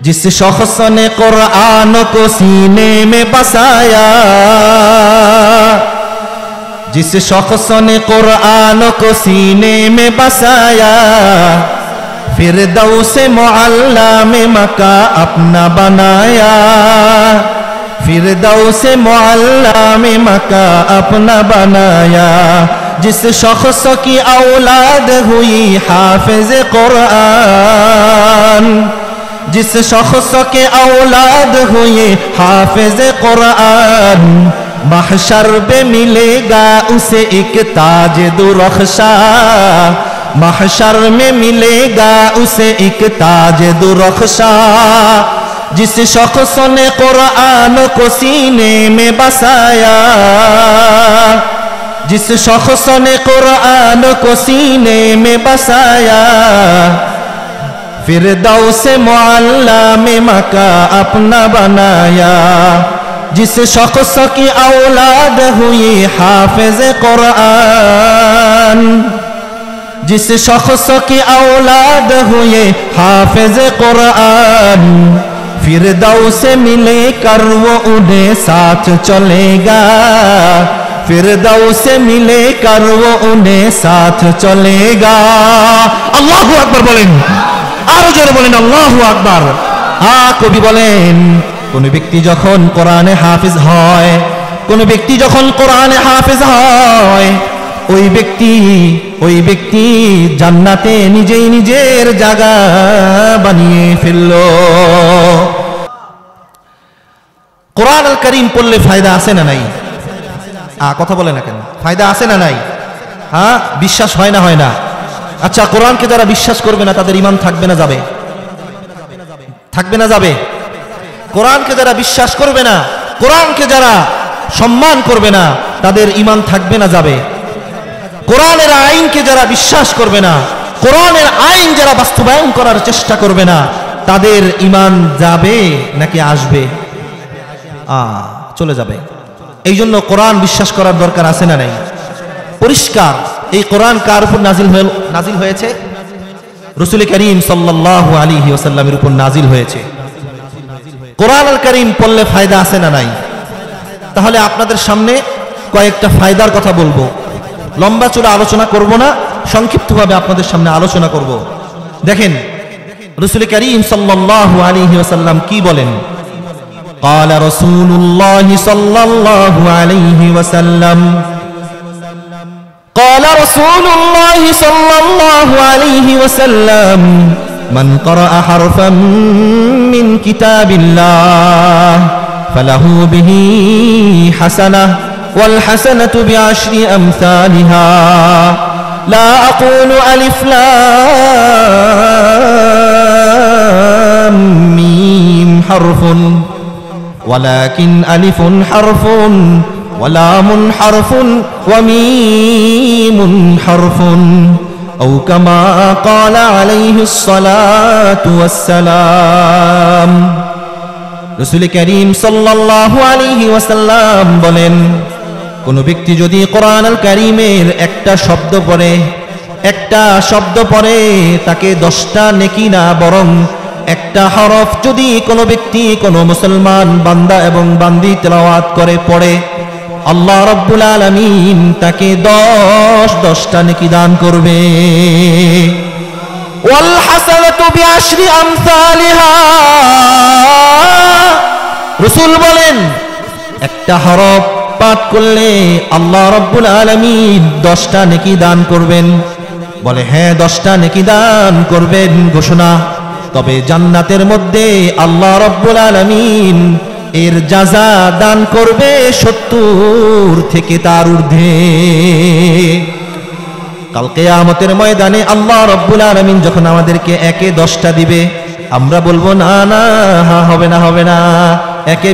जिस शख्स ने कुरान को सीने में बसाया, जिस शख्स ने कुरान को सीने में बसाया, फिरदौस मुअल्ला में मका अपना बनाया, फिरदौस मुअल्ला में मका अपना बनाया। जिस शख्स की औलाद हुई हाफिज कुरान, जिस शख्स के औलाद हुए हाफिज कुरान, महशर पे मिलेगा उसे एक ताज दुरख्शा, महशर में मिलेगा उसे एक ताज दुरख्शा। जिस शख्स ने कुरान को सीने में बसाया, जिस शख्स ने कुरान को सीने में बसाया, फिरदौस मुअल्ला में मका अपना बनाया। जिस शख्स की औलाद हुई हाफिज कुरान, जिस शख्स की औलाद हुए हाफिज कुरान, फिरदौस मिले कर वो उन्हें साथ चलेगा, फिरदौस मिले कर वो उन्हें साथ चलेगा। अल्लाहु আকবার বলেন, আরো জোরে বলেন আল্লাহু আকবার। কবি বলেন, কোন ব্যক্তি যখন কোরআনে হাফিজ হয়, কোন ব্যক্তি যখন কোরআনে হাফিজ হয়, ওই ব্যক্তি জান্নাতে নিজেই নিজের জায়গা বানিয়ে ফেলল। কোরআন আল কারীম পড়লে ফায়দা আছে না নাই? কথা বলে না কেন? ফায়দা আছে না নাই? বিশ্বাস হয় না? হয় না। আচ্ছা, কোরআনকে যারা বিশ্বাস করবে না তাদের ঈমান থাকবে না যাবে? থাকবে না যাবে? কোরআনকে যারা বিশ্বাস করবে না, কোরআনকে যারা সম্মান করবে না, তাদের ঈমান থাকবে না যাবে? কোরআনের আইনকে যারা বিশ্বাস করবে না, কোরআনের আইন যারা বাস্তবায়ন করার চেষ্টা করবে না, তাদের ঈমান যাবে নাকি আসবে? চলে যাবে। এই জন্য কোরআন বিশ্বাস করার দরকার আছে না নাই? পরিষ্কার। এই কোরআন কার উপর নাজিল হয়েছে? রাসূল করিম সাল্লাল্লাহু আলাইহি ওয়াসাল্লামের উপর নাজিল হয়েছে। কোরআন আল কারীম পড়লে ফায়দা আছে না নাই? তাহলে আপনাদের সামনে কয়েকটা ফায়দার কথা বলবো। লম্বা চূড়া আলোচনা করব না, সংক্ষিপ্তভাবে আপনাদের সামনে আলোচনা করব। দেখেন রাসূল করিম সাল্লাল্লাহু আলাইহি ওয়াসাল্লাম কি বলেন। قال رسول الله صلى الله عليه وسلم، قال رسول الله صلى الله عليه وسلم، من قرأ حرفا من كتاب الله فله به حسنة والحسنة بعشر أمثالها، لا أقول ألف لام ميم حرف ولكن ألف حرف ولام حرف وميم حرف، أو كما قال عليه الصلاة والسلام। রাসূল করিম সাল্লাল্লাহু আলাইহি ওয়াসাল্লাম বলেন, কোন ব্যক্তি যদি কোরআন আল কারীমের একটা শব্দ পড়ে তাকে 10টা নেকি না, বরং একটা হরফ যদি কোনো ব্যক্তি, কোনো মুসলমান বান্দা এবং বান্দি তেলাওয়াত করে পড়ে, আল্লাহ রাব্বুল আলামিন তাকে 10টা নেকি দান করবে। ওয়াল হাসানাতু বিআশরি আমসালিহা, রাসূল বলেন একটা হরফ পাঠ করলে আল্লাহ রাব্বুল আলামিন 10টা নেকি দান করবেন। বলে হ্যাঁ, 10টা নেকি দান করবেন ঘোষণা। তবে জান্নাতের মধ্যে আল্লাহ রাব্বুল আলামিন এর জাযা দান করবে 70 থেকে তার ঊর্ধ্বে। কাল কিয়ামতের ময়দানে আল্লাহ রাব্বুল আলামিন যখন আমাদেরকে একে 10টা দিবে, আমরা বলবো না না, হবে না, হবে না। একে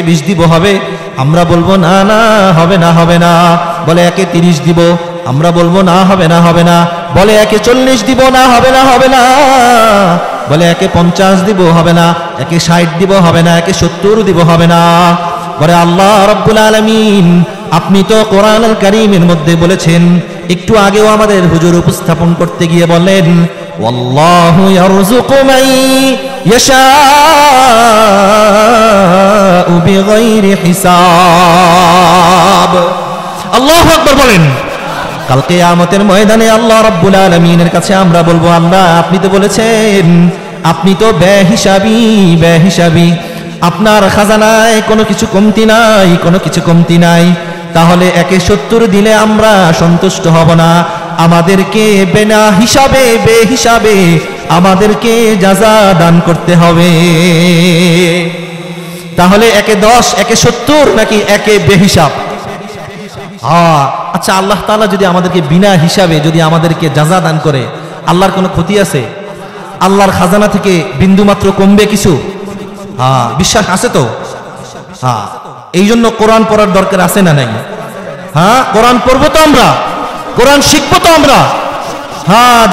20 দিব হবে, আমরা বলবো না না, হবে না, হবে না। বলে একে 30 দিব, আমরা বলবো না, হবে না, হবে না। বলে একে 40 দিব, না, হবে না, হবে না। বলে একে 50 দিব, হবে না। একে 60 দিব, হবে না। একে 70 দিব, হবে না। বলে আল্লাহ রাব্বুল আলামিন, আপনি তো কোরআন আল কারীমের মধ্যে বলেছেন, একটু আগেও আমাদের হুজুর উপস্থাপন করতে গিয়ে বলেন, ওয়াল্লাহু ইয়ারযুকু মান ইয়াশাউ বিগাইরি হিসাব। আল্লাহু আকবার বলেন। কাল কিয়ামতের ময়দানে আল্লাহ রাব্বুল আলামিনের কাছে আমরা বলবো, আল্লাহ আপনি তো বলেছেন আপনি তো বেহিসাবি, আপনার খাজানায় কোনো কিছু কমতি নাই, কোনো কিছু কমতি নাই। তাহলে 170 দিলে আমরা সন্তুষ্ট হব না, আমাদেরকে বিনা হিসাবে বেহিসাবে আমাদেরকে জাযা দান করতে হবে। তাহলে 110 170 নাকি 1 বেহিসাব? আচ্ছা, আল্লাহ তাআলা যদি আমাদেরকে বিনা হিসাবে যদি আমাদেরকে জাযা দান করে, আল্লাহর কোনো ক্ষতি আছে? আল্লাহর খাজানা থেকে বিন্দুমাত্র কমবে কিছু? বিশ্বাস আছে তো? এই জন্য কোরআন পড়ার দরকার আছে না নাই? কোরআন পড়বো তো আমরা, কোরআন শিখবো তো আমরা।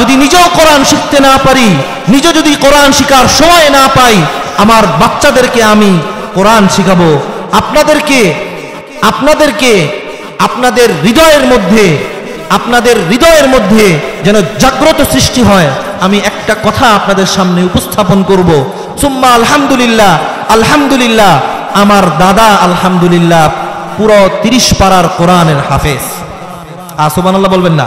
যদি নিজেও কোরআন শিখতে না পারি, নিজে যদি কোরআন শিখার সময় না পাই, আমার বাচ্চাদেরকে আমি কোরআন শিখাবো। আপনাদেরকে আপনাদের হৃদয়ের মধ্যে যেন জাগ্রত সৃষ্টি হয়, আমি একটা কথা আপনাদের সামনে উপস্থাপন করব। সুম্মা আলহামদুলিল্লাহ, আলহামদুলিল্লাহ, আমার দাদা আলহামদুলিল্লাহ পুরো 30 পারার কোরআনের হাফেজ। সুবহানাল্লাহ বলবেন না?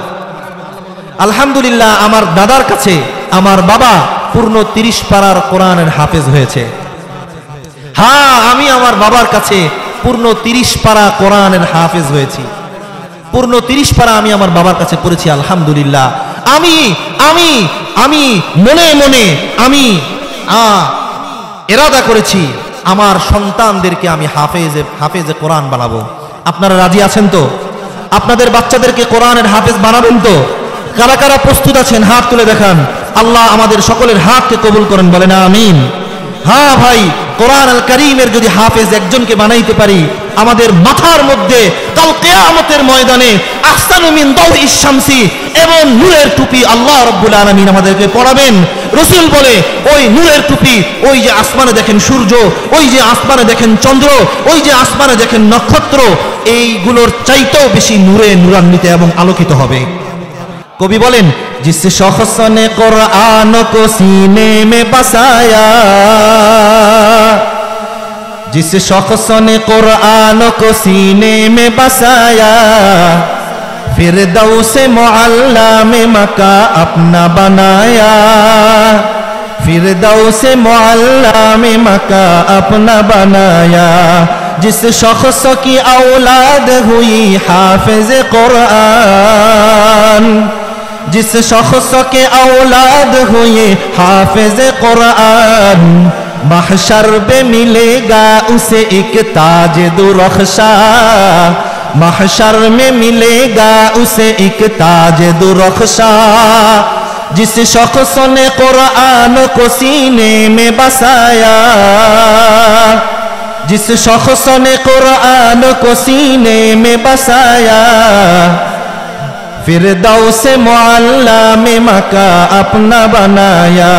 আলহামদুলিল্লাহ, আমার দাদার কাছে আমার বাবা পূর্ণ 30 পারার কোরআনের হাফেজ হয়েছে। আমি আমার বাবার কাছে পূর্ণ 30 পারা কোরআনের হাফেজ হয়েছি। পূর্ণ 30 পারা আমি আমার বাবার কাছে পড়েছি আলহামদুলিল্লাহ। আমি মনে মনে আমি ইরাদা করেছি আমার সন্তানদেরকে আমি হাফেজে কোরআন বানাবো। আপনারা রাজি আছেন তো? আপনাদের বাচ্চাদেরকে কোরআনের হাফেজ বানাবেন তো? কারা কারা প্রস্তুত আছেন হাত তুলে দেখান। আল্লাহ আমাদের সকলের হাতকে কবুল করেন, বলেন আমিন। ভাই, কোরআন আল কারীমের যদি হাফেজ একজনকে বানাইতে পারি, আমাদের মাথার মধ্যে কাল কিয়ামতের ময়দানে আহসানু মিন দাউইশ শামসি এবং নূরের টুপি আল্লাহ রাব্বুল আলামিন আমাদেরকে পরাবেন। রাসূল বলে, ওই নূরের টুপি, ওই যে আসমানে দেখেন সূর্য, ওই যে আসমানে দেখেন চন্দ্র, ওই যে আসমানে দেখেন নক্ষত্র, এইগুলোর চাইতেও বেশি নূরে নূরান্বিত এবং আলোকিত হবে। কবি বলেন, जिस शख्स ने कुरान को सीने में बसाया, जिस शख्स ने कुरान को सीने में बसाया, फिरदौस मुअल्ला में मका अपना बनाया, फिरदौस मुअल्ला में मका अपना बनाया। जिस शख्स की औलाद हुई हाफिज कुरान, जिस शख्स के औलाद हुए हाफिज कुरान, महशर पे मिलेगा उसे एक ताज दुरख्शा, महशर में मिलेगा उसे एक ताज दुरख्शा। जिस शख्स ने कुरान को सीने में बसाया, जिस शख्स ने कुरान को सीने में बसाया, फिरदौस मुअल्ला में मका अपना बनाया।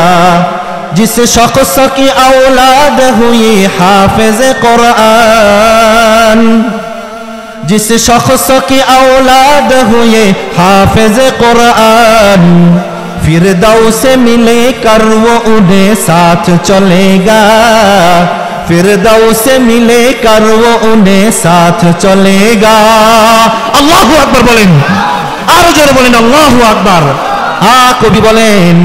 जिस शख्स की औलाद हुई हाफिज कुरान, जिस शख्स की औलाद हुए हाफिज कुरान, फिरदौस मिले कर वो उन्हें साथ चलेगा, फिरदौस मिले कर वो उन्हें साथ चलेगा। अल्लाहु अकबर बोलें, আরো জোরে বলেন আল্লাহু আকবার। কবি বলেন,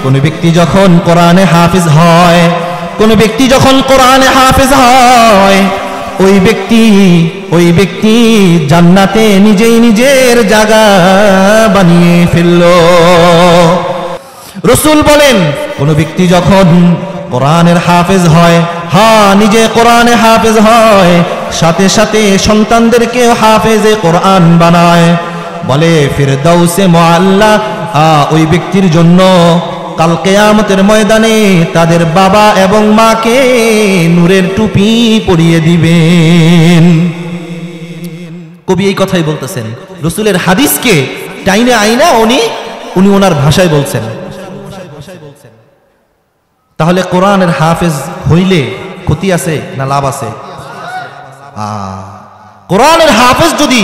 কোন ব্যক্তি যখন কোরআনে হাফেজ হয়, কোন ব্যক্তি যখন কোরআনে হাফেজ হয়, ওই ব্যক্তি জান্নাতে নিজেই নিজের জায়গা বানিয়ে ফেলল। রাসূল বলেন, কোন ব্যক্তি যখন কোরআনের হাফেজ হয়, নিজে কোরআনে হাফেজ হয়, সাথে সাথে সন্তানদেরকেও হাফেজে কোরআন বানায়। বলে ফিরদৌসে মুআল্লা, ওই ব্যক্তির জন্য কাল কিয়ামতের ময়দানে তাদের বাবা এবং মাকে নূরের টুপি পরিয়ে দিবেন। কবি এই কথাই বলতেছেন, রাসূলের হাদিসকে টাইনে আইনা উনি ওনার ভাষায় বলছেন। তাহলে কোরআনের হাফেজ হইলে ক্ষতি আছে না লাভ আছে? কোরআনের হাফেজ যদি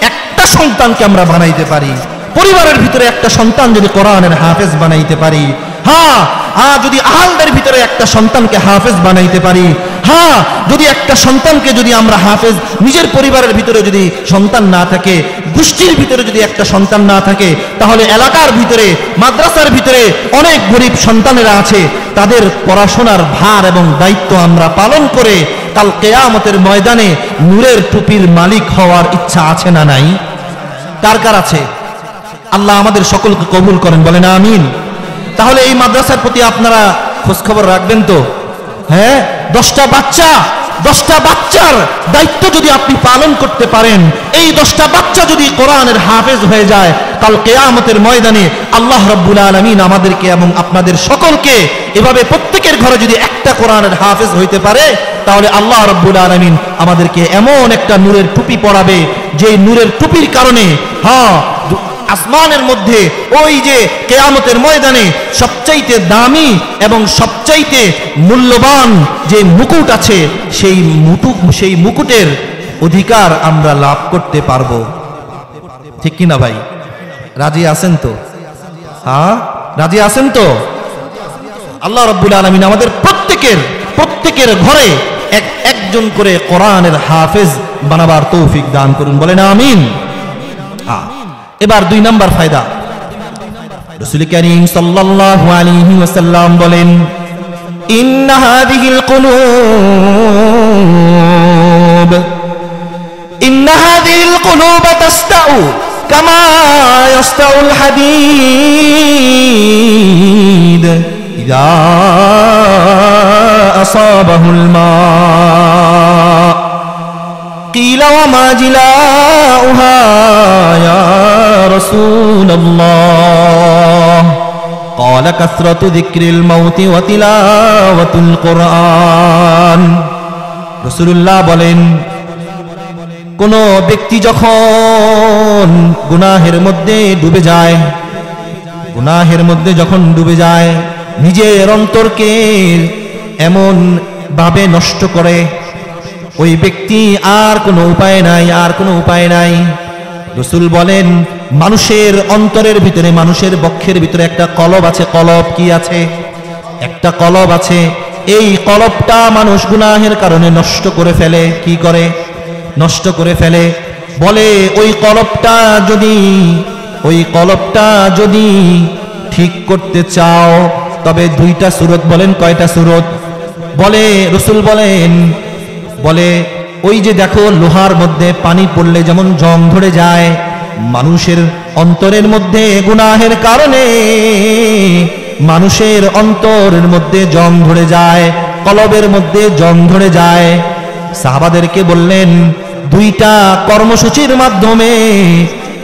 একটা সন্তানকে আমরা বানাইতে পারি, পরিবারের ভিতরে একটা সন্তান যদি কোরআনের হাফেজ বানাইতে পারি, হ্যাঁ যদি আহলদের ভিতরে একটা সন্তানকে হাফেজ বানাইতে পারি, হ্যাঁ যদি একটা সন্তানকে যদি আমরা হাফেজ, নিজের পরিবারের ভিতরে যদি সন্তান না থাকে, গোষ্ঠীর ভিতরে যদি একটা সন্তান না থাকে, তাহলে এলাকার ভিতরে মাদ্রাসার ভিতরে অনেক গরিব সন্তানেরা আছে, তাদের পড়াশোনার ভার এবং দায়িত্ব আমরা পালন করে কাল কিয়ামতের ময়দানে নূরের টুপির মালিক হওয়ার ইচ্ছা আছে না নাই? কার কার আছে? আল্লাহ আমাদের সকলকে কবুল করেন, বলেন আমিন। তাহলে এই মাদ্রাসার প্রতি আপনারা খোঁজখবর রাখবেন তো? হ্যাঁ, 10টা বাচ্চার দায়িত্ব যদি আপনি পালন করতে পারেন, এই 10টা বাচ্চা যদি কোরআনের হাফেজ হয়ে যায়, কাল কিয়ামতের ময়দানে আল্লাহ রাব্বুল আলামিন আমাদেরকে এবং আপনাদের সকলকে এভাবে প্রত্যেকের ঘরে যদি একটা কোরআনের হাফেজ হইতে পারে, তাহলে আল্লাহ রাব্বুল আলামিন আমাদেরকে এমন একটা নূরের টুপি পরাবে, যে নূরের টুপির কারণে আসমানের মধ্যে ওই যে কিয়ামতের ময়দানে সবচাইতে দামি এবং সবচাইতে মূল্যবান যে মুকুট আছে, সেই মুকুটের অধিকার আমরা লাভ করতে পারবো। ঠিক কিনা ভাই? রাজি আছেন তো? হ্যাঁ, রাজি আছেন তো? আল্লাহ রাব্বুল আলামিন আমাদের প্রত্যেকের ঘরে একজন করে কোরআনের হাফেজ বানাবার তৌফিক দান করুন, বলেন আমিন। এবার 2 নাম্বার ফায়দা, রাসূল কারীম সাল্লাল্লাহু আলাইহি ওয়াসাল্লাম বলেন, ইন্না হাযিহিল কুলুব তাসতাউ কামা ইয়াসতাউল হাদীদ ইযা আসাবাহুল মা قيل وما جلاؤها يا رسول الله قال كثرة ذكر الموت وتلاوة القرآن রাসূলুল্লাহ বলেন, কোন ব্যক্তি যখন গুনাহের মধ্যে ডুবে যায়, নিজের অন্তরকে এমন ভাবে নষ্ট করে, ওই ব্যক্তি আর কোনো উপায় নাই। রাসূল বলেন, মানুষের অন্তরের ভিতরে, মানুষের বক্ষের ভিতরে একটা কলব আছে। কলব কি আছে? একটা কলব আছে। এই কলবটা মানুষ গুনাহের কারণে নষ্ট করে ফেলে। কি করে? নষ্ট করে ফেলে। বলে ওই কলবটা যদি ঠিক করতে চাও, তবে 2টা সূরত। বলেন কয়টা সূরত? বলে রাসূল বলে ওই যে দেখো, লোহার মধ্যে পানি পড়লে যেমন জং ধরে যায়, মানুষের অন্তরের মধ্যে গুনাহের কারণে মানুষের অন্তরের মধ্যে জং ধরে যায়, কলবের মধ্যে জং ধরে যায়। সাহাবাদেরকে বললেন, 2টা কর্মসূচির মাধ্যমে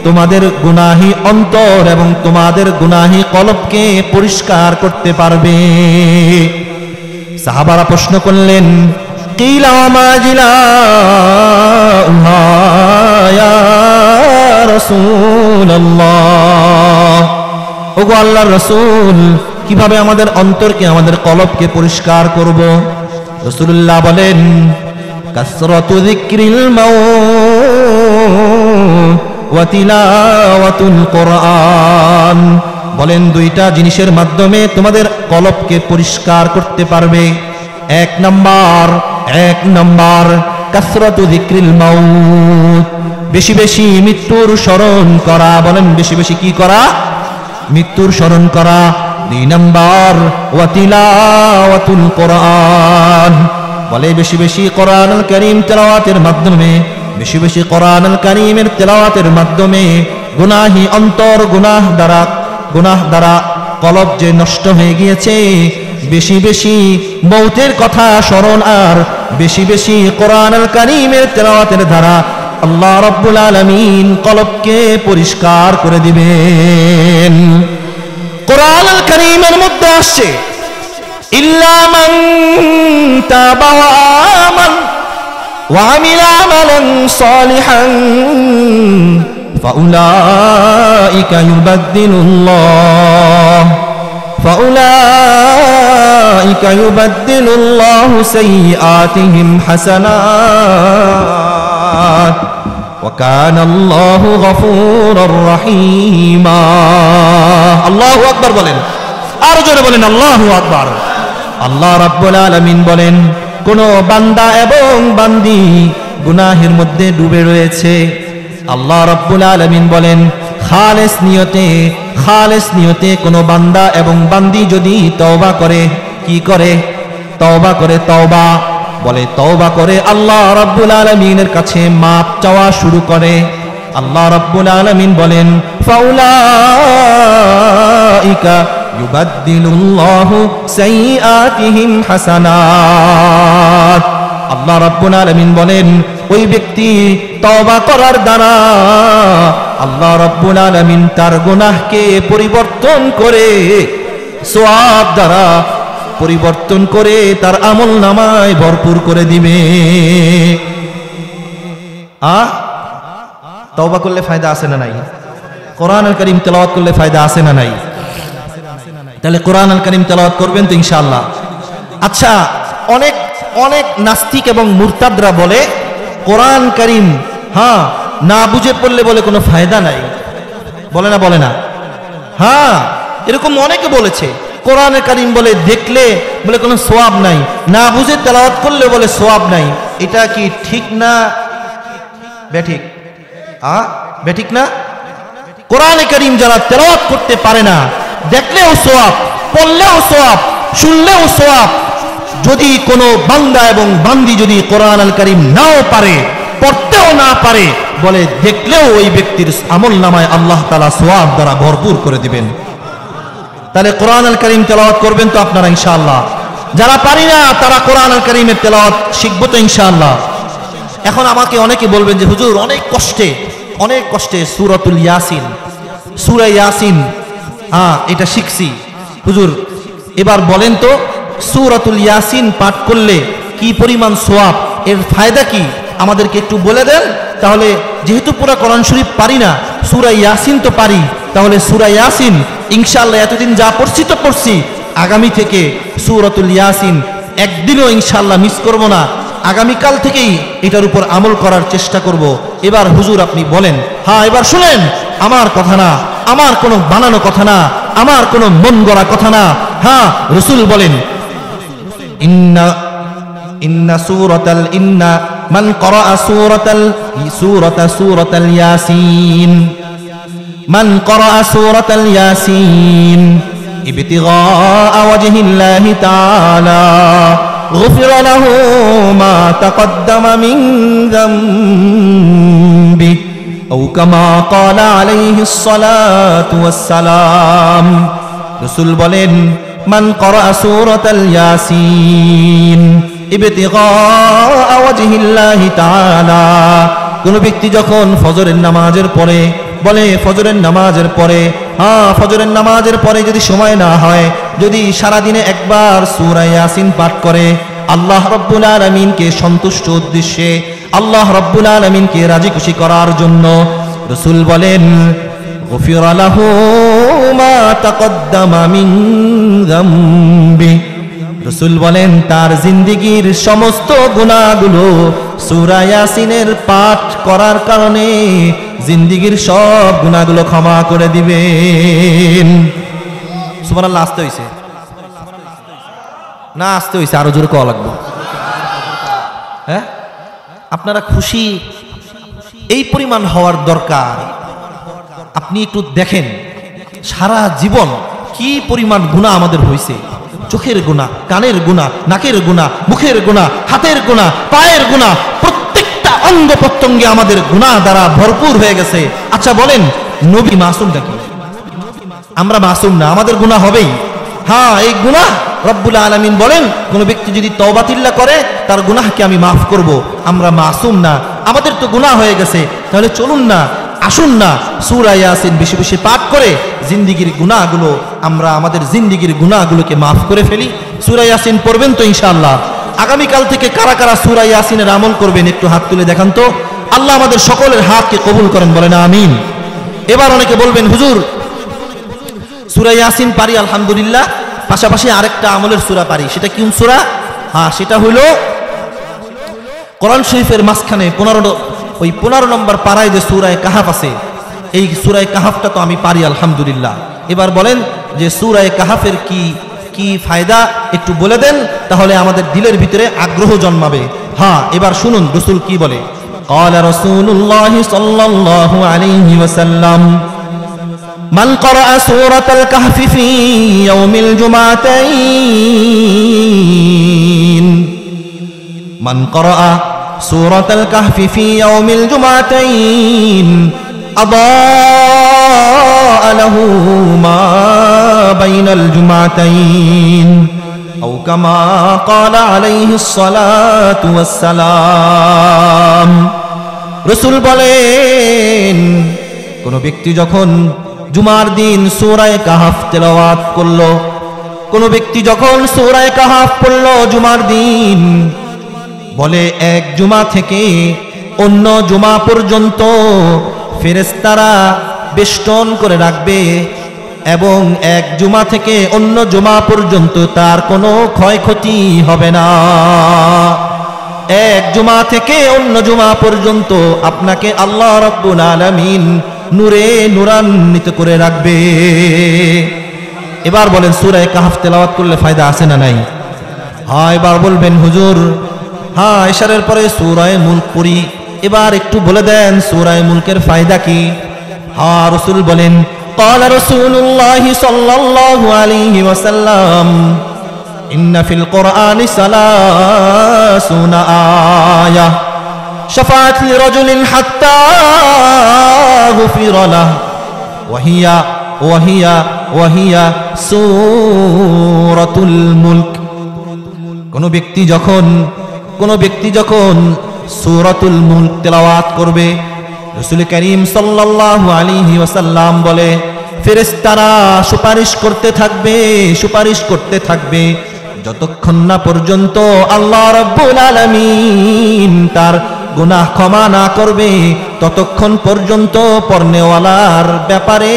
তোমাদের গুনাহি অন্তর এবং তোমাদের গুনাহি কলবকে পরিষ্কার করতে পারবে। সাহাবারা প্রশ্ন করলেন, قيل وما جلاؤها يا رسول الله ওগো আল্লাহর রাসূল, কিভাবে আমাদের অন্তরকে, আমাদের কলবকে পরিষ্কার করব? রাসূলুল্লাহ বলেন, কাসরাতু যিকরিল মাউত ওয়া তিলাওয়াতুল কুরআন। বলেন 2টা জিনিসের মাধ্যমে তোমাদের কলবকে পরিষ্কার করতে পারবে। এক নাম্বার কাসরাতু যিকরিল মাউত, বেশি বেশি মৃত্যুর স্মরণ করা। বলেন বেশি বেশি কি করা? মৃত্যুর স্মরণ করা। 2 নাম্বার ওয়া তিলাওয়াতুল কুরআন, বলে বেশি বেশি কোরআনুল কারীম তেলাওয়াতের মাধ্যমে, বেশি বেশি কোরআনুল কারীমের তেলাওয়াতের মাধ্যমে গুনাহি অন্তর, গুনাহ দ্বারা কলব যে নষ্ট হয়ে গিয়েছে, বেশি বেশি মৌতের কথা স্মরণ আর বেশি বেশি কোরআনুল কারীমের তেলাওয়াতের দ্বারা আল্লাহ রাব্বুল আলামিন কলবকে পরিষ্কার করে দিবেন। কোরআনুল কারীমের মধ্যে আসছে, ইল্লা মান তাবা ওয়া আমিলা আমালান সালিহান ফাউলাইকা ইউবাদদিলুল্লাহু সাইয়্যাতিহিম হাসানাত। ওয়া কানাল্লাহু গফুরুর রহিমা। আল্লাহু আকবার বলেন, আর জোরে বলেন আল্লাহু আকবার। আল্লাহ রাব্বুল আলামিন বলেন, কোন বান্দা এবং বান্দি গুনাহের মধ্যে ডুবে রয়েছে, আল্লাহ রাব্বুল আলামিন বলেন খালেস নিয়তে কোন বান্দা এবং বান্দি যদি তওবা করে, কি করে? তওবা করে, তওবা করে আল্লাহ রাব্বুল আলামিনের কাছে মাপ চাওয়া শুরু করে। আল্লাহ রাব্বুল আলামিন বলেন ফাউলাইকা ইউবাদদিলুল্লাহু সাইয়্যাতিহিম হাসানাত। আল্লাহ রাব্বুল আলামিন বলেন ওই ব্যক্তি তওবা করার দ্বারা আল্লাহ রাব্বুল আলামিন তার গুনাহকে পরিবর্তন করে সওয়াব দ্বারা পরিবর্তন করে তার আমলনামায় ভরপুর করে দিবে। তওবা করলে ফায়দা আছে না নাই? কোরআনুল কারীম তেলাওয়াত করলে ফায়দা আছে না নাই? তাহলে কোরআনুল কারীম তেলাওয়াত করবেন তো ইনশাআল্লাহ। আচ্ছা, অনেক নাস্তিক এবং মুরতাদরা বলে কোরআন কারীম না বুঝে পড়লে বলে কোনো ফায়দা নাই, বলে না? এরকম অনেকে বলেছে। কোরআন কারীম বলে দেখলে বলে কোনো সওয়াব নাই, না বুঝে তেলাওয়াত করলে বলে সওয়াব নাই। এটা কি ঠিক না বেঠিক? বেঠিক না? কোরআন কারীম যারা তেলাওয়াত করতে পারে না, দেখলেও সওয়াব, পড়লেও সওয়াব, শুনলেও সওয়াব। যদি কোনো বান্দা এবং বান্দি যদি কোরআন আল কারীম নাও পারে, পড়তেও না পারে, বলে দেখলেও ওই ব্যক্তির আমলনামায় আল্লাহ তাআলা সওয়াব দ্বারা ভরপুর করে দিবেন। তাহলে কোরআন আল কারীম তেলাওয়াত করবেন তো আপনারা ইনশাআল্লাহ। যারা পারি না তারা কোরআন আল কারীমের তেলাওয়াত শিখবো তো ইনশাআল্লাহ। এখন আমাকে অনেকে বলবেন যে হুজুর অনেক কষ্টে সূরাতুল ইয়াসিন, সূরা ইয়াসিন এটা শিখছি হুজুর, এবার বলেন তো সূরাতুল ইয়াসিন পাঠ করলে কি পরিমাণ সওয়াব, এর ফায়দা কি আমাদেরকে একটু বলে দেন। তাহলে যেহেতু পুরো কোরআন শরীফ পারি না, সূরা ইয়াসিন তো পারি, তাহলে সূরা ইয়াসিন ইনশাআল্লাহ এতদিন যা পড়ছি তো পড়ছি, আগামী থেকে সূরাতুল ইয়াসিন একদিনও ইনশাআল্লাহ মিস করব না। আগামীকাল থেকেই এটার উপর আমল করার চেষ্টা করব। এবার হুজুর আপনি বলেন, এবার শুনেন, আমার কথা না, আমার কোনো বানানো কথা না, আমার কোনো মন গড়া কথা না। রাসূল বলেন ইন্না মান ক্বারাআ সূরাতাল ইয়াসিন মান ক্বারাআ সূরাতাল ইয়াসিন ইবতিগাআ ওয়াজহিল্লাহি তাআলা গুফিরা লাহু মা তাকদ্দামা মিন যামবি আও কামা ক্বালা আলাইহিস সালাতু ওয়াস সালাম। রাসূল বলেন মান ক্বারাআ সূরাতাল ইয়াসিন ইবতিগাআ ওয়াজহিল্লাহি তাআলা, কোন ব্যক্তি যখন ফজরের নামাজের পরে বলে, ফজরের নামাজের পরে যদি সময় না হয়, যদি সারাদিনে একবার সূরা ইয়াসিন পাঠ করে, আল্লাহ রাব্বুল আলামিনকে সন্তুষ্ট উদ্দেশ্যে, আল্লাহ রাব্বুল আলামিনকে রাজি খুশি করার জন্য, রাসূল বলেন গুফিরা লাহু মা তাকদ্দামা মিন যামবি। রাসূল বলেন তার জিন্দেগীর সমস্ত গুনাহগুলো সূরা ইয়াসিনের পাঠ করার কারণে জিন্দেগীর সব গুনাহগুলো ক্ষমা করে দিবেন। সুবহানাল্লাহ। আসতে হইছে না? আসতে হইছে, আরো জোরে কোয়া লাগবে। আপনারা খুশি এই পরিমাণ হওয়ার দরকার। আপনি একটু দেখেন সারা জীবন কি পরিমাণ গুনাহ আমাদের হইছে। চোখের গুনাহ, কানের গুনাহ, নাকের গুনাহ, মুখের গুনাহ, হাতের গুনাহ, পায়ের গুনাহ, প্রত্যেকটা অঙ্গ প্রত্যঙ্গে আমাদের গুনাহ দ্বারা ভরপুর হয়ে গেছে। আচ্ছা বলেন, নবী মাসুম নাকি? আমরা মাসুম না, আমাদের গুনাহ হবেই। এই গুনাহ রব্বুল আলামিন বলেন কোন ব্যক্তি যদি তওবাতিল্লাহ করে তার গুনাহকে আমি মাফ করব। আমরা মাসুম না, আমাদের তো গুনাহ হয়ে গেছে। তাহলে চলুন না, আসুন না সূরা ইয়াসিন বেশি বেশি পাঠ করে জিন্দেগীর গুনাহগুলো, আমরা আমাদের জিন্দেগীর গুনাহগুলোকে মাফ করে ফেলি। সূরা ইয়াসিন পড়বেন তো ইনশাআল্লাহ। আগামীকাল থেকে কারা কারা সূরা ইয়াসিনের আমল করবেন একটু হাত তুলে দেখান তো। আল্লাহ আমাদের সকলের হাতকে কবুল করেন, বলেন আমিন। এবার অনেকে বলবেন হুজুর সূরা ইয়াসিন পারি আলহামদুলিল্লাহ, পাশাপাশি আরেকটা আমলের সূরা পারি, সেটা কোন সূরা? সেটা হলো কোরআন শরীফের মাঝখানে ওই 15 নম্বর পারায় যে সূরা কাহাফ আছে, এই সূরা কাহাফটা তো আমি পারি আলহামদুলিল্লাহ। এবার বলেন যে সূরা কাহাফের কি ফায়দা একটু বলে দেন, তাহলে আমাদের দিলের ভিতরে আগ্রহ জন্মাবে। হ্যাঁ, এবার শুনুন রাসূল কি বলে। قال رسول الله صلى الله عليه وسلم من قرأ سورة الكهف في يوم الجمعتين من قرأ سورة الكهف في يوم الجمعتين أضاء له ما بين الجمعتين أو كما قال عليه الصلاة والسلام। রসুল বলেন, কোন ব্যক্তি যখন জুমার দিন সূরা কাহাফ তেলাওয়াত করলো, কোন ব্যক্তি যখন সূরা কাহাফ পড়লো জুমার দিন, বলে এক জুমা থেকে অন্য জুমা পর্যন্ত ফেরেশতারা বেষ্টন করে রাখবে এবং এক জুমা থেকে অন্য জুমা পর্যন্ত তার কোনো ক্ষয়ক্ষতি হবে না। এক জুমা থেকে অন্য জুমা পর্যন্ত আপনাকে আল্লাহ রাব্বুল আলামিন নূরে নূরান্বিত করে রাখবে। এবার বলেন সূরা কাহাফ তেলাওয়াত করলে ফায়দা আছে না নাই? হ্যাঁ, এবার বলবেন হুজুর, হ্যাঁ ইশারের পরে সূরা মুলক পড়ি, এবার একটু বলে দেন সূরা মুলকের ফায়দা কি? হ্যাঁ, রাসূল বলেন, قال رسول الله صلى الله عليه وسلم إن في القرآن 30 آية شفعت لرجل حتى غفر له وهي سورة الملك। কোন ব্যক্তি যখন সূরাতুল মুলক তেলাওয়াত করবে, রাসূল করিম সাল্লাল্লাহু আলাইহি ওয়াসাল্লাম বলে ফেরেশতারা সুপারিশ করতে থাকবে যতক্ষণ না পর্যন্ত আল্লাহ রাব্বুল আলামিন তার গুনাহ ক্ষমা না করবে, ততক্ষণ পর্যন্ত পড়নেওয়ালার ব্যাপারে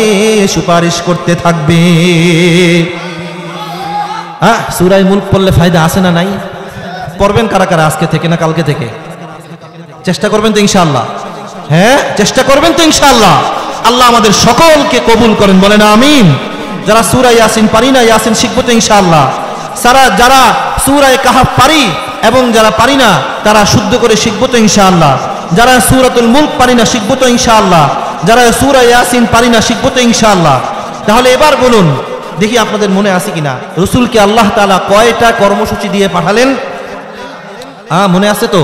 সুপারিশ করতে থাকবে। সূরা মুলক পড়লে ফায়দা আছে না নাই? পড়বেন কারা কারা আজকে থেকে না কালকে থেকে? চেষ্টা করবেন তো ইনশাআল্লাহ? হ্যাঁ, চেষ্টা করবেন তো ইনশাআল্লাহ? আল্লাহ আমাদের সকলকে কবুল করেন, বলেন আমিন। যারা সূরা ইয়াসিন পারি না, ইয়াসিন শিখবো তো ইনশাআল্লাহ। যারা সূরা কাহাফ পারি এবং যারা পারি না তারা শুদ্ধ করে শিখবো তো ইনশাআল্লাহ। যারা সূরাতুল মুলক পারি না শিখবো তো ইনশাআল্লাহ। যারা সূরা ইয়াসিন পারি না শিখবো তো ইনশাআল্লাহ। তাহলে এবার বলুন দেখি আপনাদের মনে আছে কিনা, রাসূলকে আল্লাহ তাআলা কয়টা কর্মসূচি দিয়ে পাঠালেন? মনে আছে তো?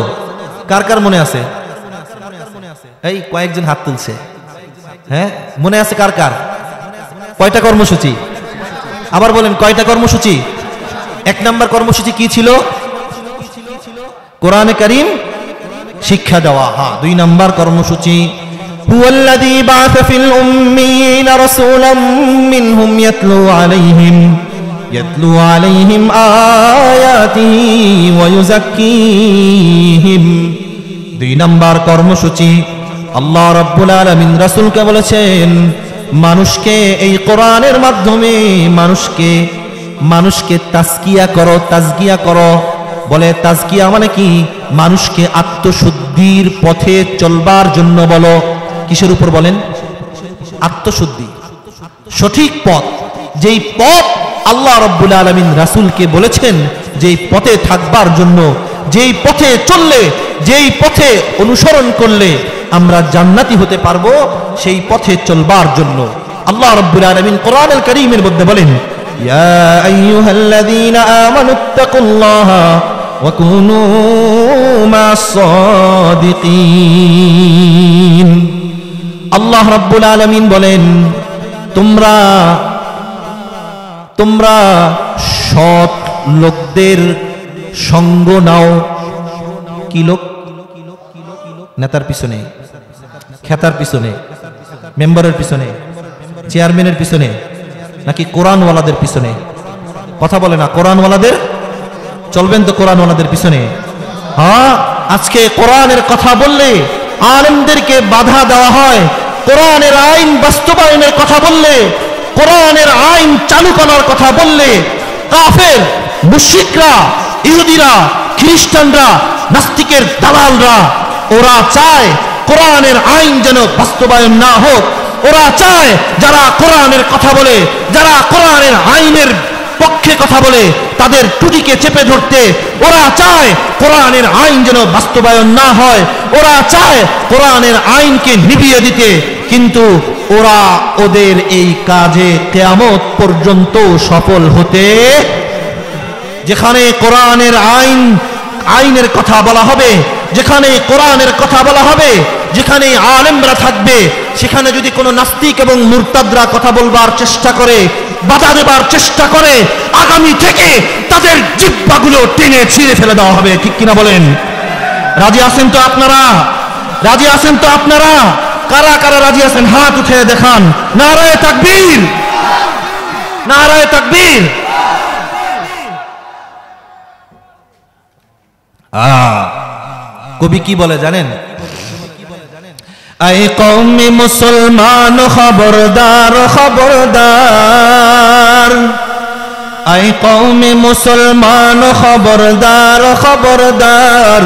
কার কার মনে আছে? এই কয়েকজন হাত তুলছে। হ্যাঁ, মনে আছে কার কার? কয়টা কর্মসূচি? আবার বলেন কয়টা কর্মসূচি? 1 নম্বর কর্মসূচি কি ছিল? কোরআনে কারীম শিক্ষা দেওয়া। 2 নম্বর কর্মসূচি হুয়াল্লাযী বা'আসা ফিল উম্মিয়িনা রাসূলাম মিনহুম ইয়াতলু আলাইহিম আয়াতিহি ওয়া ইউযাক্কিহিম। 2 নম্বর কর্মসূচি আল্লাহ রাব্বুল আলামিন রাসূলকে বলেছেন মানুষকে এই কোরআনের মাধ্যমে মানুষকে তাজকিয়া করো। বলে তাজকিয়া মানে কি? মানুষকে আত্মশুদ্ধির পথে চলবার জন্য বলো। কিসের উপর বলেন? আত্মশুদ্ধি, সঠিক পথ, যেই পথ আল্লাহ রাব্বুল আলামিন রাসূলকে বলেছেন যেই পথে থাকবার জন্য, যেই পথে চললে, যেই পথে অনুসরণ করলে আমরা জান্নাতি হতে পারবো, সেই পথে চলবার জন্য আল্লাহ রাব্বুল আলামিন কোরআনুল কারীমের মধ্যে বলেন ইয়া আইয়ুহাল্লাযীনা আমানুত্তাকুল্লাহা ওয়া কুনু মা'আস সাদিকিন। আল্লাহ রাব্বুল আলামিন বলেন তোমরা সৎ লোকদের সঙ্গ নাও। কি লোক? নেতার পিছনে, খেতার পিছনে, মেম্বারের পিছনে, চেয়ারম্যানের পিছনে, নাকি কোরআনওয়ালাদের পিছনে? কথা বলে না, কোরআনওয়ালাদের চলবেন তো? কোরআনওয়ালাদের পিছনে। আজকে কোরআনের কথা বললে আলেমদেরকে বাধা দেওয়া হয়। কোরআনের আইন বাস্তবায়নের কথা বললে, কোরআনের আইন চালু করার কথা বললে কাফের, মুশরিকরা, ইহুদিরা, খ্রিস্টানরা, নাস্তিকের দালালরা ওরা চায় কোরআনের আইন যেন বাস্তবায়ন না হোক। ওরা চায় যারা কোরআনের কথা বলে, যারা কোরআনের আইনের পক্ষে কথা বলে, তাদের টুটিকে চেপে ধরতে। ওরা চায় কোরআনের আইন যেন বাস্তবায়ন না হয়, ওরা চায় কোরআনের আইনকে নিভিয়ে দিতে। কিন্তু ওরা ওদের এই কাজে কিয়ামত পর্যন্ত সফল হতে, যেখানে কোরআনের আইনের কথা বলা হবে, যেখানে কোরআনের কথা বলা হবে, যেখানে আলেমরা থাকবে, সেখানে যদি কোনো নাস্তিক এবং মুরতাদরা কথা বলবার চেষ্টা করে, বাধা দেবার চেষ্টা করে, আগামী থেকে তাদের জিহ্বাগুলো টেনে ছিঁড়ে ফেলে দেওয়া হবে। ঠিক কিনা বলেন? রাজি আছেন তো আপনারা? রাজি আছেন তো আপনারা? কারা কারা রাজি আছেন হাত উঠে দেখান। নারায়ে তাকবীর, নারায়ে তাকবীর। কবি কি বলে জানেন? আয়ে কওমে মুসলমান খবরদার খবরদার, আয়ে কওমে মুসলমান খবরদার খবরদার,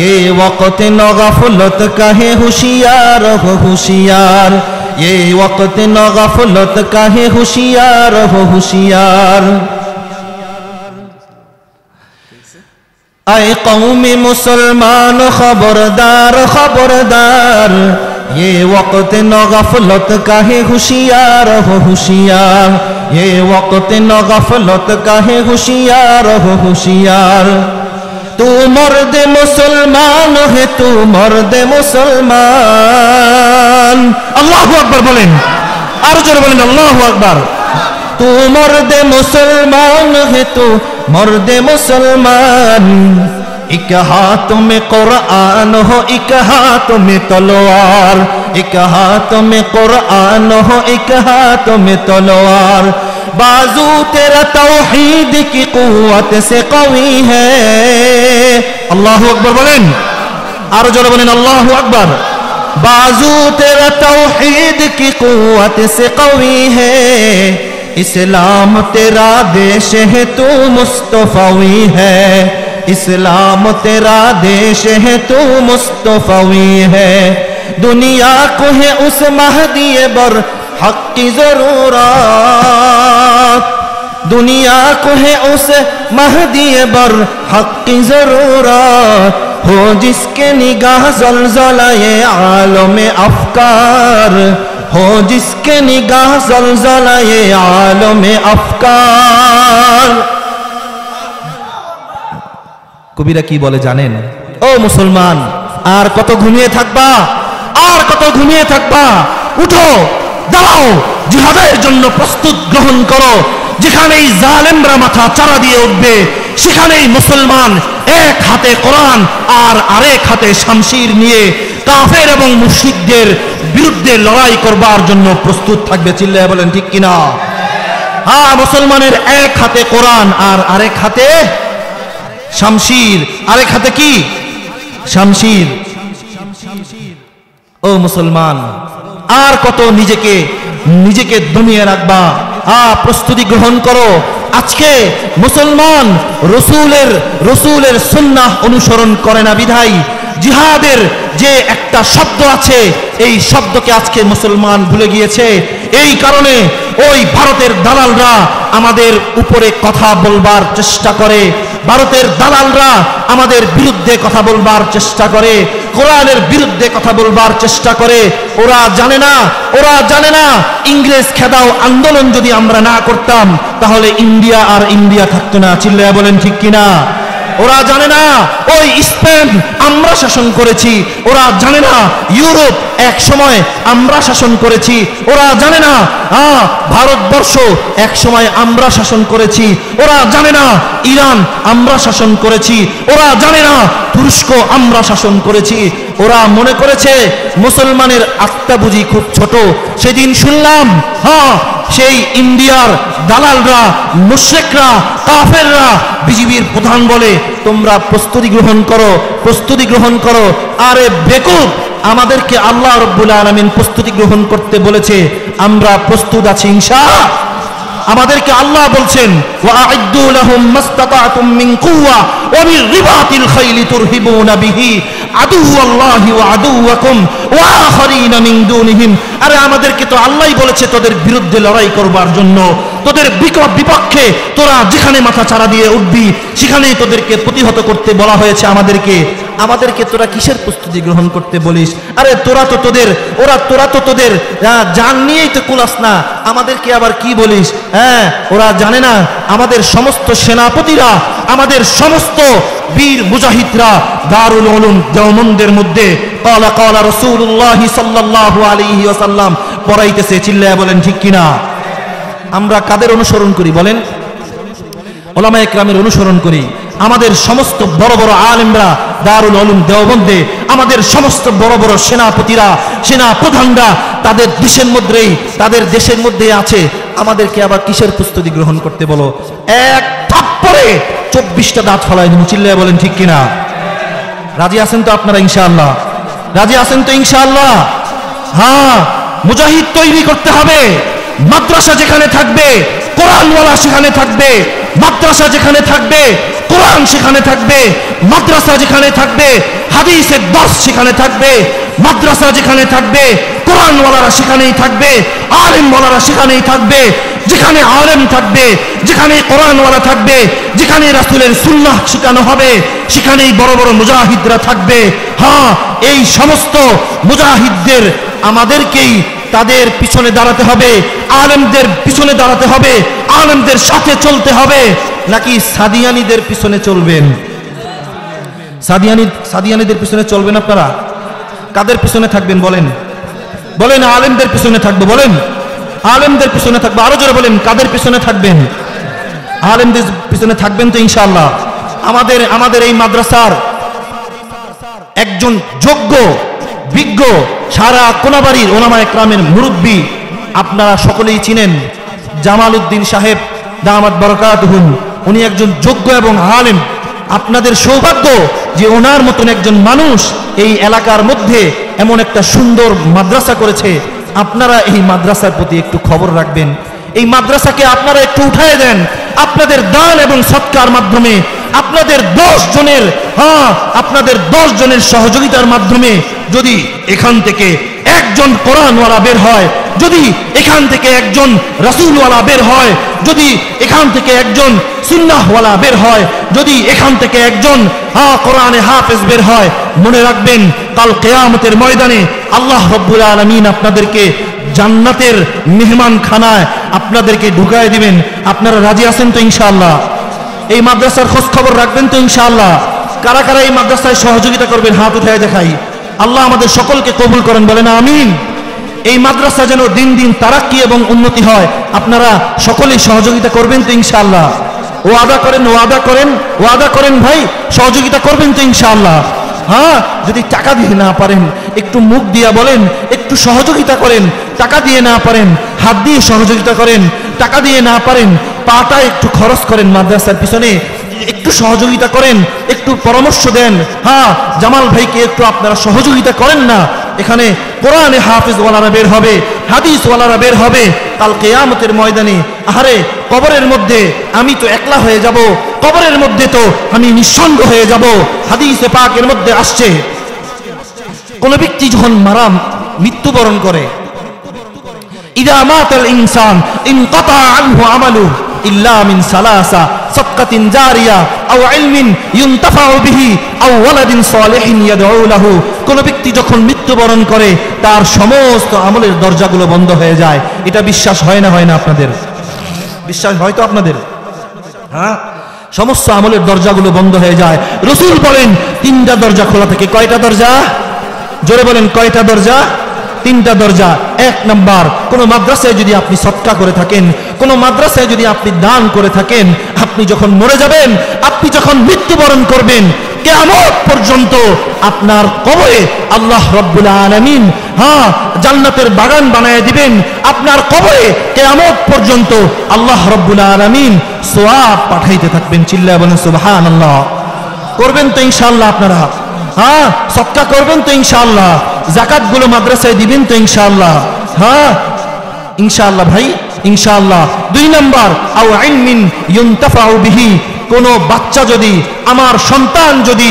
ये वक्त न गफलत का है होशियार हो होशियार, ये वक्त न गफलत का है होशियार हो होशियार। आए कौम मुसलमान खबरदार खबरदार, ये वक्त न गफलत का है होशियार हो होशियार, ये वक्त न गफलत का है होशियार हो होशियार। तू मर्द मुसलमान है, तू मर्द मुसलमान। अल्लाहु अकबर बोलें, और जोर बोलें अल्लाहु अकबर। तू मर्द मुसलमान है, तू मर्द मुसलमान। एक हाथ में कुरान हो, एक हाथ में तलवार, एक हाथ में कुरान हो, एक हाथ में तलवार। बाजू तेरा तौहीद की कुव्वत से कवी है। अल्लाहु अकबर बोलें, और जोर बोलें अल्लाहु अकबर। बाजू तेरा तौहीद की कुव्वत से कवी है, इस्लाम तेरा देश है, तू मुस्तफवी है, इस्लाम तेरा देश है, तू मुस्तफवी है। दुनिया को है उस महदी बर हक की जरूरत, दुनिया को है उस महदी बर हक की जरूरत। हो जिसके निगाह ज़लज़ला-ए आलम-ए अफ़कार, हो जिसके निगाह ज़लज़ला-ए आलम-ए अफ़कार। কবিরা কি বলে জানেন? ও মুসলমান, আর কত ঘুমিয়ে থাকবা? আর কত ঘুমিয়ে থাকবা? উঠো, দাঁড়াও, জিহাদের জন্য প্রস্তুত গ্রহণ করো। যেখানেই জালেমরা মাথা চারা দিয়ে উঠবে, সেখানেই মুসলমান এক হাতে কোরআন আর আরেক হাতে শামশির নিয়ে কাফের এবং মুশরিকদের বিরুদ্ধে লড়াই করবার জন্য প্রস্তুত থাকবে। চিল্লায়া বলেন ঠিক কিনা? হ্যাঁ, মুসলমানের এক হাতে কোরআন আর আরেক হাতে শামশির। আরেক হাতে কি? শামশির। ও মুসলমান, আর কত নিজেকে দমিয়ে রাখবা? প্রস্তুতি গ্রহণ করো। আজকে মুসলমান রসুলের সুন্নাহ অনুসরণ করে না বিধায় জিহাদের যে একটা শব্দ আছে, এই শব্দকে আজকে মুসলমান ভুলে গিয়েছে। এই কারণে ওই ভারতের দালালরা আমাদের উপরে কথা বলবার চেষ্টা করে, ভারতের দালালরা আমাদের বিরুদ্ধে কথা বলবার চেষ্টা করে, কোরআনের বিরুদ্ধে কথা বলবার চেষ্টা করে। ওরা জানে না ইংরেজ খেদাও আন্দোলন যদি আমরা না করতাম তাহলে ইন্ডিয়া আর ইন্ডিয়া থাকতো না। চিল্লায়া বলেন ঠিক কিনা? ওরা জানে না ওই স্পেন আমরা শাসন করেছি, ওরা জানে না ইউরোপ এক সময় আমরা শাসন করেছি, ওরা জানে না ভারতবর্ষ এক সময় আমরা শাসন করেছি, ওরা জানে না ইরান আমরা শাসন করেছি, ওরা জানে না তুরস্ক আমরা শাসন করেছি। ওরা মনে করেছে মুসলমানের আত্মা বুঝি খুব ছোট। সেদিন শুনলাম সেই ইন্ডিয়ার দালালরা, মুশরিকরা, কাফেররা বিজিবির প্রধান বলে তোমরা প্রস্তুতি গ্রহণ করো, প্রস্তুতি গ্রহণ করো। আরে বেকুব, আমাদেরকে আল্লাহ রাব্বুল আলামিন প্রস্তুতি গ্রহণ করতে বলেছে, আমরা প্রস্তুত আছি ইনশাআল্লাহ। আমাদেরকে আল্লাহ বলছেন ওয়া'আইদ্দু লাহুম মাসতাতা'তুম মিন কুওয়া ওয়া মির রিবাতিল খাইলি তুরহিবুনা বিহি আদুওয়াল্লাহি ওয়া আদুওয়াকুম ওয়া আখারিনা মিন দুনিহিম। আরে আমাদেরকে তো আল্লাহই বলেছে তোদের বিরুদ্ধে লড়াই করবার জন্য, তোদের বিপক্ষে তোরা যেখানে মাথা চাড়া দিয়ে উঠবি সেখানেই তোদেরকে প্রতিহত করতে বলা হয়েছে আমাদেরকে তোরা কিসের প্রস্তুতি গ্রহণ করতে বলিস? আরে তোরা তো তোদের জান নিয়েই তো কুলাস না, আমাদেরকে আবার কি বলিস? হ্যাঁ, ওরা জানে না আমাদের সমস্ত সেনাপতিরা, আমাদের সমস্ত বীর মুজাহিদরা দারুল উলুম দেওবন্দের মধ্যে ক্বালা রাসূলুল্লাহ সাল্লাল্লাহু আলাইহি ওয়াসাল্লাম পড়াইতেছে। চিল্লায়া বলেন ঠিক কিনা? আমরা কাদের অনুসরণ করি বলেন? উলামায়ে কেরামের অনুসরণ করি। আমাদের সমস্ত বড় বড় আলেমরা দারুল উলুম দেওবন্দে, আমাদের সমস্ত বড় বড় সেনাপতিরা, সেনা প্রধানরা তাদের দেশের মধ্যেই আছে। আমাদেরকে আবার কিসের প্রস্তুতি গ্রহণ করতে বলো? এক থাপ্পড়ে 24টা দাঁত ফলায় দিন। চিল্লায়া বলেন ঠিক কিনা? রাজি আছেন তো আপনারা? ইনশাআল্লাহ রাজি আছেন তো? ইনশাআল্লাহ। হ্যাঁ, মুজাহিদ তৈরি করতে হবে। মাদ্রাসা যেখানে থাকবে কোরআনওয়ালা সেখানে থাকবে, মাদ্রাসা যেখানে থাকবে কোরআন সেখানে থাকবে, মাদ্রাসা যেখানে থাকবে হাদিসের দর্স সেখানে থাকবে, মাদ্রাসা যেখানে থাকবে কোরআনওয়ালারা সেখানেই থাকবে, আলেমওয়ালারা সেখানেই থাকবে। যেখানে আলেম থাকবে, যেখানে কোরআনওয়ালা থাকবে, যেখানে রাসূলের সুন্নাহ শেখানো হবে সেখানেই বড় বড় মুজাহিদরা থাকবে। হ্যাঁ, এই সমস্ত মুজাহিদদের আমাদেরকেই তাদের পিছনে দাঁড়াতে হবে, আলেমদের পিছনে দাঁড়াতে হবে, আলেমদের সাথে চলতে হবে। নাকি সাদিয়ানিদের পিছনে চলবেন? সাদিয়ানিদের পিছনে চলবেন আপনারা? কাদের পিছনে থাকবেন বলেন? বলেন আলেমদের পিছনে থাকবো। বলেন আলেমদের পিছনে থাকবো। আরো জোরে বলেন কাদের পিছনে থাকবেন? আলেমদের পিছনে থাকবেন তো ইনশাআল্লাহ। আমাদের এই মাদ্রাসার একজন যোগ্য বিজ্ঞ সারা কোনাবাড়ির ওলামায়ে কেরামের মুরব্বী আপনারা সকলেই চিনেন, জামাল উদ্দিন সাহেব দামাত বারাকাতুহুম। উনি একজন যোগ্য এবং আলেম। আপনাদের সৌভাগ্য যে ওনার মতন একজন মানুষ এই এলাকার মধ্যে এমন একটা সুন্দর মাদ্রাসা করেছে। আপনারা এই মাদ্রাসার প্রতি একটু খবর রাখবেন। এই মাদ্রাসাকে আপনারা একটু উঠায় দেন আপনাদের দান এবং সৎকার মাধ্যমে, আপনাদের 10 জনের সহযোগিতার মাধ্যমে। যদি এখান থেকে একজন কোরআনওয়ালা বের হয়, যদি এখান থেকে একজন রাসূলওয়ালা বের হয়, যদি এখান থেকে একজন সুন্নাহওয়ালা বের হয়, যদি এখান থেকে একজন কোরআনে হাফেজ বের হয়, মনে রাখবেন কাল কিয়ামতের ময়দানে আল্লাহ রাব্বুল আলামিন আপনাদেরকে জান্নাতের মেহমানখানায় আপনাদেরকে ঢুকায় দিবেন। আপনারা রাজি আছেন তো ইনশাআল্লাহ? এই মাদ্রাসার খোঁজ খবর রাখবেন তো ইনশাআল্লাহ? কারা কারা এই মাদ্রাসায় সহযোগিতা করবেন হাত উঠায় দেখাই। আল্লাহ আমাদের সকলকে কবুল করেন, বলেন আমিন। এই মাদ্রাসা যেন দিন দিন তারাক্কি এবং উন্নতি হয়, আপনারা সকলেই সহযোগিতা করবেন তো ইনশাআল্লাহ? ওয়াদা করেন ভাই, সহযোগিতা করবেন তো ইনশাআল্লাহ? হ্যাঁ, যদি টাকা দিয়ে না পারেন একটু মুখ দিয়া বলেন একটু সহযোগিতা করেন। টাকা দিয়ে না পারেন হাত দিয়ে সহযোগিতা করেন। টাকা দিয়ে না পারেন পাটা একটু খরচ করেন, মাদ্রাসার পিছনে একটু সহযোগিতা করেন, একটু পরামর্শ দেন। হ্যাঁ, জামাল ভাইকে একটু আপনারা সহযোগিতা করেন না। এখানে কোরআনে হাফেজওয়ালারা বের হবে, হাদিসওয়ালারা বের হবে কাল কিয়ামতের ময়দানে। আহারে, কবরের মধ্যে আমি তো একলা হয়ে যাব, কবরের মধ্যে তো আমি নিঃসঙ্গ হয়ে যাব। হাদিসে পাকের মধ্যে আসছে কোন ব্যক্তি যখন মৃত্যুবরণ করে, ইদা মাতাল ইনসান ইনকাতা আনহু আমালু ইল্লা মিন সালাসা সাদকাতিন জারিয়া আও ইলমিন ইউনতাফাউ বিহি আও ওয়ালাদিন সালিহিন ইয়াদউ লাহু। কোন ব্যক্তি যখন মৃত্যুবরণ করে তার সমস্ত আমলের দরজাগুলো বন্ধ হয়ে যায়। এটা বিশ্বাস হয় না আপনাদের? বিশ্বাস হয় তো আপনাদের? হ্যাঁ, সমস্ত আমলের দরজাগুলো বন্ধ হয়ে যায়। রাসূল বলেন 3টা দরজা খোলা থাকে। কয়টা দরজা? জোরে বলেন কয়টা দরজা? 3টা দরজা। 1 নাম্বার, কোন মাদ্রাসায় যদি আপনি সদকা করে থাকেন, কোন মাদ্রাসায় যদি আপনি দান করে থাকেন, আপনি যখন মরে যাবেন, আপনি যখন মৃত্যুবরণ করবেন, কিয়ামত পর্যন্ত আপনার কবরে আল্লাহ রাব্বুল আলামিন জান্নাতের বাগান বানায় দিবেন। আপনার কবরে কিয়ামত পর্যন্ত আল্লাহ রাব্বুল আলামিন সওয়াব পাঠাইতে থাকবেন। চিল্লায়া বলেন সুবহানাল্লাহ। করবেন তো ইনশাআল্লাহ আপনারা? হ্যাঁ, সদকা করবেন তো ইনশাআল্লাহ? যাকাত গুলো মাদ্রাসায় দিবেন তো ইনশাআল্লাহ? হ্যাঁ ইনশাআল্লাহ ভাই। ইনশাআল্লাহ। 2 নাম্বার আও ইলমিন ইউনতাফাউ বিহি, কোন বাচ্চা যদি, আমার সন্তান যদি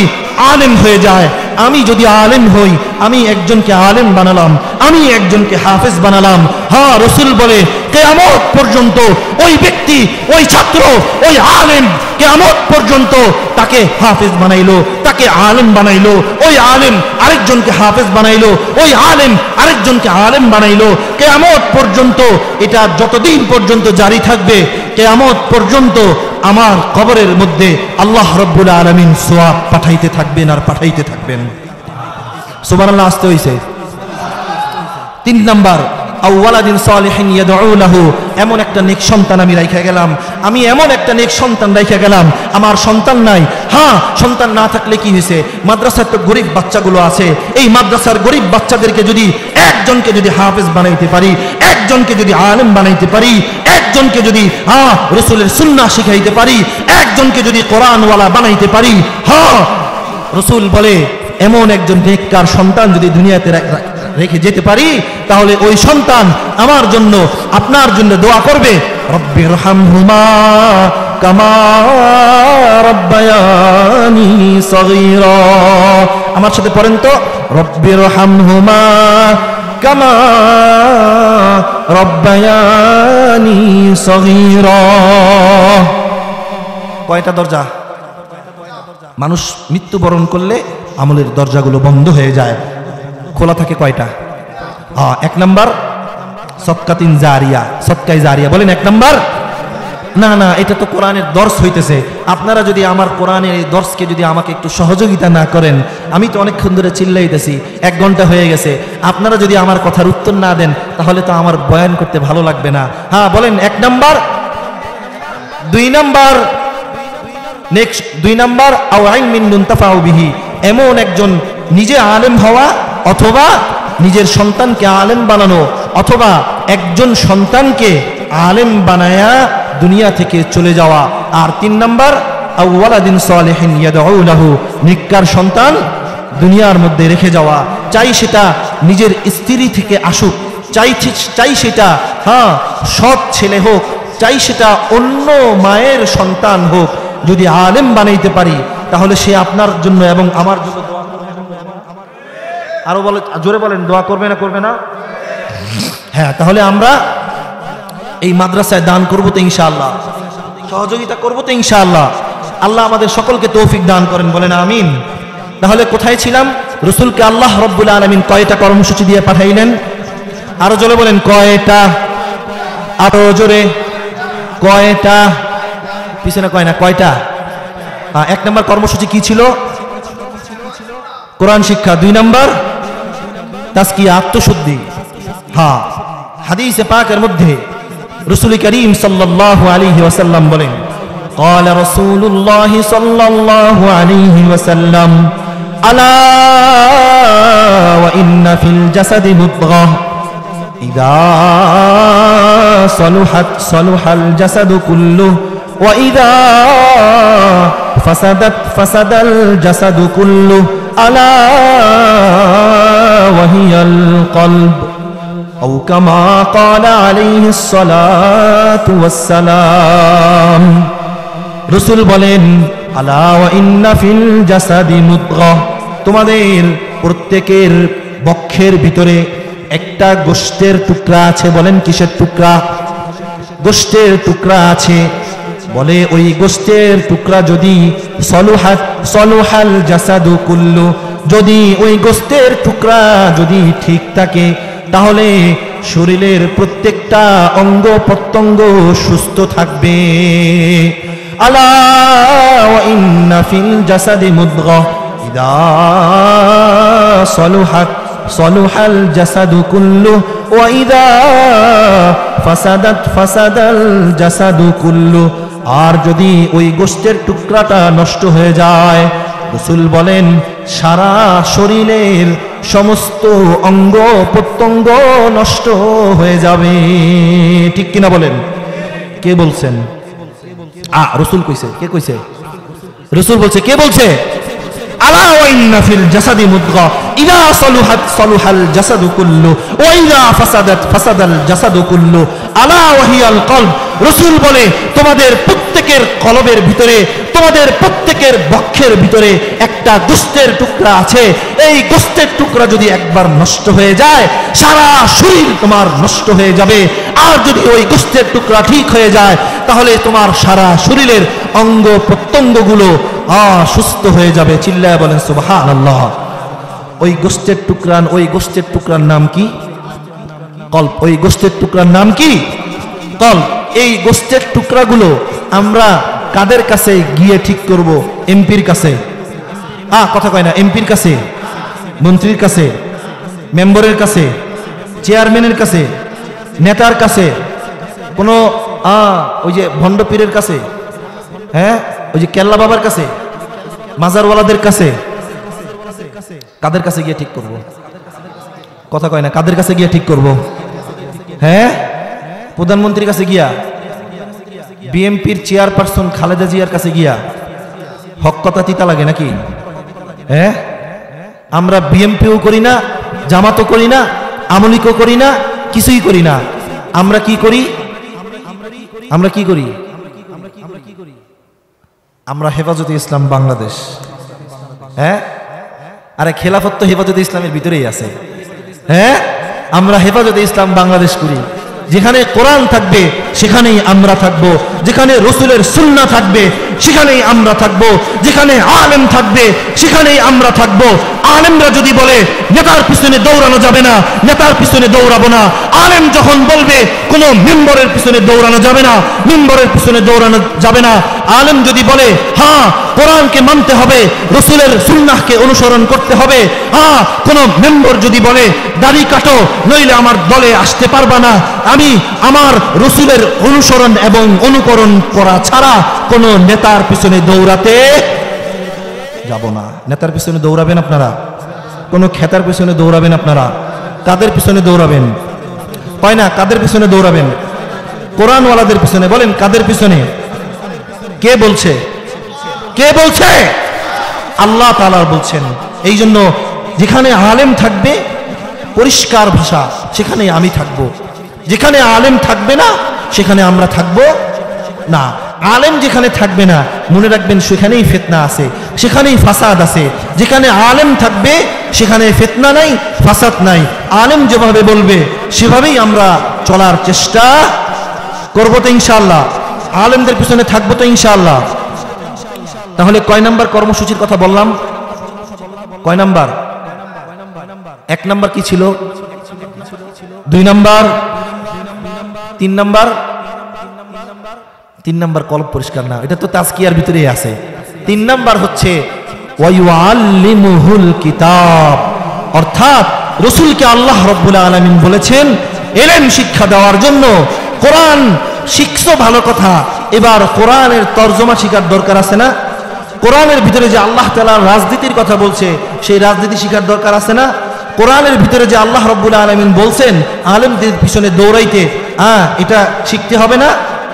আলেম হয়ে যায়, আমি যদি আলেম হই, আমি একজনকে আলেম বানালাম, আমি একজনকে হাফেজ বানালাম। হ্যাঁ, রাসূল বলে কিয়ামত পর্যন্ত ওই ব্যক্তি, ওই ছাত্র, ওই আলেম কিয়ামত পর্যন্ত তাকে হাফেজ বানাইলো, তাকে আলেম বানাইলো, ওই আলেম আরেকজনকে হাফেজ বানাইলো, ওই আলেম আরেকজনকে আলেম বানাইলো। কিয়ামত পর্যন্ত এটা যতদিন পর্যন্ত জারি থাকবে, কিয়ামত পর্যন্ত আমার কবরের মধ্যে আল্লাহ রাব্বুল আলামিন সওয়াব পাঠাইতে থাকবেন আর পাঠাইতে থাকবেন। সুবহানাল্লাহ আসতে হইছে। 3 নাম্বার আওয়ালাদিন সালিহিন ইয়াদউ লাহু, এমন একটা নেক সন্তান আমি রাইখা গেলাম, আমি এমন একটা নেক সন্তান রাইখা গেলাম। আমার সন্তান নাই, হ্যাঁ সন্তান না থাকলে কি হয়েছে, মাদ্রাসার তো গরিব বাচ্চাগুলো আছে, এই মাদ্রাসার গরিব বাচ্চাদেরকে যদি একজনকে যদি হাফেজ বানাইতে পারি, একজনকে যদি আলেম বানাইতে পারি, একজনকে যদি রাসূলের সুন্নাহ শিখাইতে পারি, একজনকে যদি কোরআনওয়ালা বানাইতে পারি, হ্যাঁ রাসূল বলে এমন একজন নেককার সন্তান যদি দুনিয়াতে রেখে যেতে পারি, তাহলে ওই সন্তান আমার জন্য, আপনার জন্য দোয়া করবে, রব্বিরহামহুমা কামা রাব্বায়ানি সগীরা। আমার সাথে পড়েন তো, রব্বিরহামহুমা কামা রাব্বায়ানি সগীরা। কয়টা দরজা? মানুষ মৃত্যুবরণ করলে আমলের দরজাগুলো বন্ধ হয়ে যায়, খোলা থাকে কয়টা? 1 নাম্বার সদকাতিন জারিয়া, সদকায়ে জারিয়া। বলেন 1 নাম্বার। না না, এটা তো কোরআনের দর্স হইতেছে। আপনারা যদি আমার কোরআনের এই দর্সকে যদি আমাকে একটু সহযোগিতা না করেন, আমি তো অনেকক্ষণ ধরে চিল্লাইতেছি, 1 ঘন্টা হয়ে গেছে, আপনারা যদি আমার কথার উত্তর না দেন, তাহলে তো আমার বয়ান করতে ভালো লাগবে না। হ্যাঁ বলেন 1 নাম্বার। 2 নাম্বার, নেক্সট 2 নাম্বার আও ইলমিন ইউনতাফাউ বিহি, এমন একজন নিজে আলেম হওয়া, অথবা নিজের সন্তানকে আলেম বানানো, অথবা একজন সন্তানকে আলেম বানায়া দুনিয়া থেকে চলে যাওয়া। আর 3 নাম্বার আওয়ালাদিন সালিহিন ইয়াদউ লাহু, নেককার সন্তান দুনিয়ার মধ্যে রেখে যাওয়া, চাই সেটা নিজের স্ত্রী থেকে আসুক, চাই সেটা সৎ ছেলে হোক, চাই সেটা অন্য মায়ের সন্তান হোক, যদি আলেম বানাইতে পারি, তাহলে সে আপনার জন্য এবং আমার জন্য দোয়া করবে। আরো বলে, জোরে বলেন, দোয়া করবে না করবে না? হ্যাঁ, তাহলে আমরা এই মাদ্রাসায় দান করবো তো ইনশাআল্লাহ, সহযোগিতা করবো তো ইনশাআল্লাহ। আল্লাহ আমাদের সকলকে তৌফিক দান করেন, বলেন আমিন। তাহলে কোথায় ছিলাম? রাসূলকে আল্লাহ রাব্বুল আলামিন কয়টা কর্মসূচি দিয়ে পাঠাইলেন? আরো জোরে বলেন, কয়টা? আরো জোরে, কয়টা? পিছনে কয় না, কয়টা? 1 নাম্বার কর্মসূচি কি ছিল? কোরআন শিক্ষা। 2 নাম্বার তাজকিয়া, আত্মশুদ্ধি। হ্যাঁ, হাদিসে পাকের মধ্যে রাসূল করিম সাল্লাল্লাহু আলাইহি ওয়াসাল্লাম বলেন, قال رسول الله صلى الله عليه وسلم ألا وإن في الجسد مضغة إذا صلحت صلح الجسد كله وإذا فسدت فسد الجسد كله ألا وهي القلب أو كما قال عليه الصلاة والسلام। রাসূল বলেন, আলা ওয়া ইন্না ফিল জাসাদি মুদগাহ, তোমাদের প্রত্যেকের বক্ষের ভিতরে একটা গোশতের টুকরা আছে। বলেন কিসের টুকরা? গোশতের টুকরা আছে। বলে ওই গোশতের টুকরা যদি সলুহাত সলুহাল জাসাদু কুল্লু, যদি ওই গোশতের টুকরা যদি ঠিক থাকে, তাহলে শরীরের প্রত্যেকটা অঙ্গ প্রত্যঙ্গ সুস্থ থাকবে। আলা ওয়া ইন্না ফিল জাসাদি মুদগাহ ইদা সলুহাত সলুহাল জাসাদু কুল্লু ওয়া ইদা ফাসাদাত ফাসাদাল জাসাদু কুল্লু, আর যদি ওই গোশতের টুকরাটা নষ্ট হয়ে যায়, রাসূল বলেন সারা শরীরের সমস্ত অঙ্গ প্রত্যঙ্গ নষ্ট হয়ে যাবে। ঠিক কিনা বলেন? কে বলছেন? রাসূল কইছে। কে কইছে? রাসূল বলছে। কে বলছে? আলা ওয়া ইন্না ফিল জাসাদি মুদগাহ ইদা সলুহাত সলুহাল জাসাদু কুল্লু ওয়া ইদা ফাসাদাত ফাসাদাল জাসাদু কুল্লু। আলা ওয়াহিয়াল কলব, রাসূল বলে তোমাদের প্রত্যেকের কলবের ভিতরে, তোমাদের প্রত্যেকের বক্ষের ভিতরে একটা গোশতের টুকরা আছে। এই গোশতের টুকরা যদি একবার নষ্ট হয়ে যায়, সারা শরীর তোমার নষ্ট হয়ে যাবে। আর যদি ওই গোশতের টুকরা ঠিক হয়ে যায়, তাহলে তোমার সারা শরীরের অঙ্গ প্রত্যঙ্গগুলো সুস্থ হয়ে যাবে। চিল্লায় বলেন সুবহানাল্লাহ। ওই গোশতের টুকরার নাম কি? কলব। ওই গোশতের টুকরার নাম কি? কলব। এই গোশতের টুকরাগুলো আমরা কাদের কাছে গিয়ে ঠিক করব? এমপির কাছে? কথা কয় না। এমপির কাছে, মন্ত্রীর কাছে, মেম্বারের কাছে, চেয়ারম্যানের কাছে, নেতার কাছে, কোনো ওই যে ভণ্ড পীরের কাছে, হ্যাঁ, ওই যে কেল্লা বাবার কাছে, মাজারওয়ালাদের কাছে? কাদের কাছে গিয়ে ঠিক করব? কথা কয় না। কাদের কাছে গিয়ে ঠিক করব? হ্যাঁ, প্রধানমন্ত্রীর কাছে গিয়া, বিএনপির চেয়ারপারসন খালেদা জিয়ার কাছে গিয়া? হক কথা তিতা লাগে নাকি? হ্যাঁ, আমরা বিএনপিও করি না, জামাতও করি না, আমলিকও করি না, কিছুই করি না। আমরা কি করি? আমরা হেফাজতে ইসলাম বাংলাদেশ। হ্যাঁ, আরে খেলাফত তো হেফাজতে ইসলামের ভিতরেই আছে। হ্যাঁ, আমরা হেফাজতে ইসলাম বাংলাদেশ করি। যেখানে কোরআন থাকবে সেখানেই আমরা থাকবো, যেখানে রাসূলের সুন্নাহ থাকবে সেখানেই আমরা থাকবো, যেখানে আলেম থাকবে সেখানেই আমরা থাকবো। আলেমরা যদি বলে নেতার পিছনে দৌড়ানো যাবে না, নেতার পিছনে দৌড়াবো না। আলেম যখন বলবে কোনো মেম্বরের পিছনে দৌড়ানো যাবে না, মেম্বরের পিছনে দৌড়ানো যাবে না। আলেম যদি বলে হ্যাঁ কোরআনকে মানতে হবে, রাসূলের সুন্নাহকে অনুসরণ করতে হবে, কোনো মেম্বার যদি বলে দাড়ি কাটো নইলে আমার দলে আসতে পারবা না, আমি আমার রাসূলের অনুসরণ এবং অনুকরণ করা ছাড়া কোনো নেতার পিছনে দৌড়াতে যাব না। নেতার পিছনে দৌড়াবেন আপনারা? কোনো খেতার পিছনে দৌড়াবেন আপনারা? কাদের পিছনে দৌড়াবেন? হয় না। কাদের পিছনে দৌড়াবেন? কোরআনওয়ালাদের পিছনে। বলেন কাদের পিছনে? কে বলছে? আল্লাহ তাআলা বলছেন। এই জন্য যেখানে আলেম থাকবে পরিষ্কার ভাষা, সেখানে আমি থাকব। যেখানে আলেম থাকবে না সেখানে আমরা থাকব না। আলেম যেখানে থাকবে না মনে রাখবেন সেখানেই ফিতনা আছে, সেখানেই ফাসাদ আছে। যেখানে আলেম থাকবে সেখানে ফিতনা নাই, ফাসাদ নাই। আলেম যেভাবে বলবে সেভাবেই আমরা চলার চেষ্টা করব তো ইনশাআল্লাহ। আলেমদের পিছনে থাকবো তো ইনশাআল্লাহ। তাহলে কয় নাম্বার কর্মসূচির কথা বললাম? কয় নাম্বার? 1 নাম্বার কি ছিল? 2 নাম্বার? 3 নাম্বার? 3 নাম্বার কলব পরিষ্কার না, এটা তো তাজকিয়ার ভিতরেই আছে। 3 নাম্বার হচ্ছে ওয়ায়ুআল্লিমুহুল কিতাব, অর্থাৎ রাসূলকে আল্লাহ রাব্বুল আলামিন বলেছেন ইলম শিক্ষা দেওয়ার জন্য। কোরআন শিখছো ভালো কথা, এবার কোরআনের তরজমা শিখার দরকার আছে না? কোরআনের ভিতরে যে আল্লাহ তাআলা রাজনীতির কথা বলছে সেই রাজনীতি শিখার দরকার আছে না? কোরআনের ভিতরে যে আল্লাহ রাব্বুল আলামিন বলছেন আলেমদের পিছনে দৌড়াইতে, এটা শিখতে হবে না?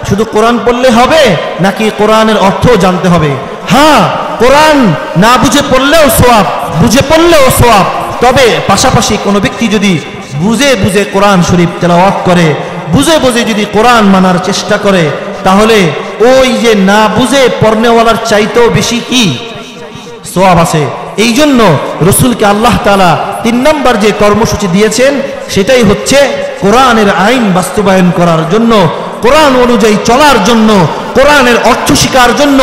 শুধু কোরআন পড়লে হবে নাকি কোরআনের অর্থও জানতে হবে? হ্যাঁ, কোরআন না বুঝে পড়লেও সওয়াব, বুঝে পড়লেও সওয়াব। তবে পাশাপাশি কোনো ব্যক্তি যদি বুঝে বুঝে কোরআন শরীফ তেলাওয়াত করে, বুঝে বুঝে যদি কোরআন মানার চেষ্টা করে, তাহলে ওই যে না বুঝে পড়নেওয়ালার চাইতেও বেশি কি সওয়াব আছে। এই জন্য রাসূলকে আল্লাহ তাআলা 3 নাম্বার যে কর্মসূচি দিয়েছেন সেটাই হচ্ছে কোরআনের আইন বাস্তবায়ন করার জন্য, কোরআন অনুযায়ী চলার জন্য, কোরআনের অর্থ শিখার জন্য,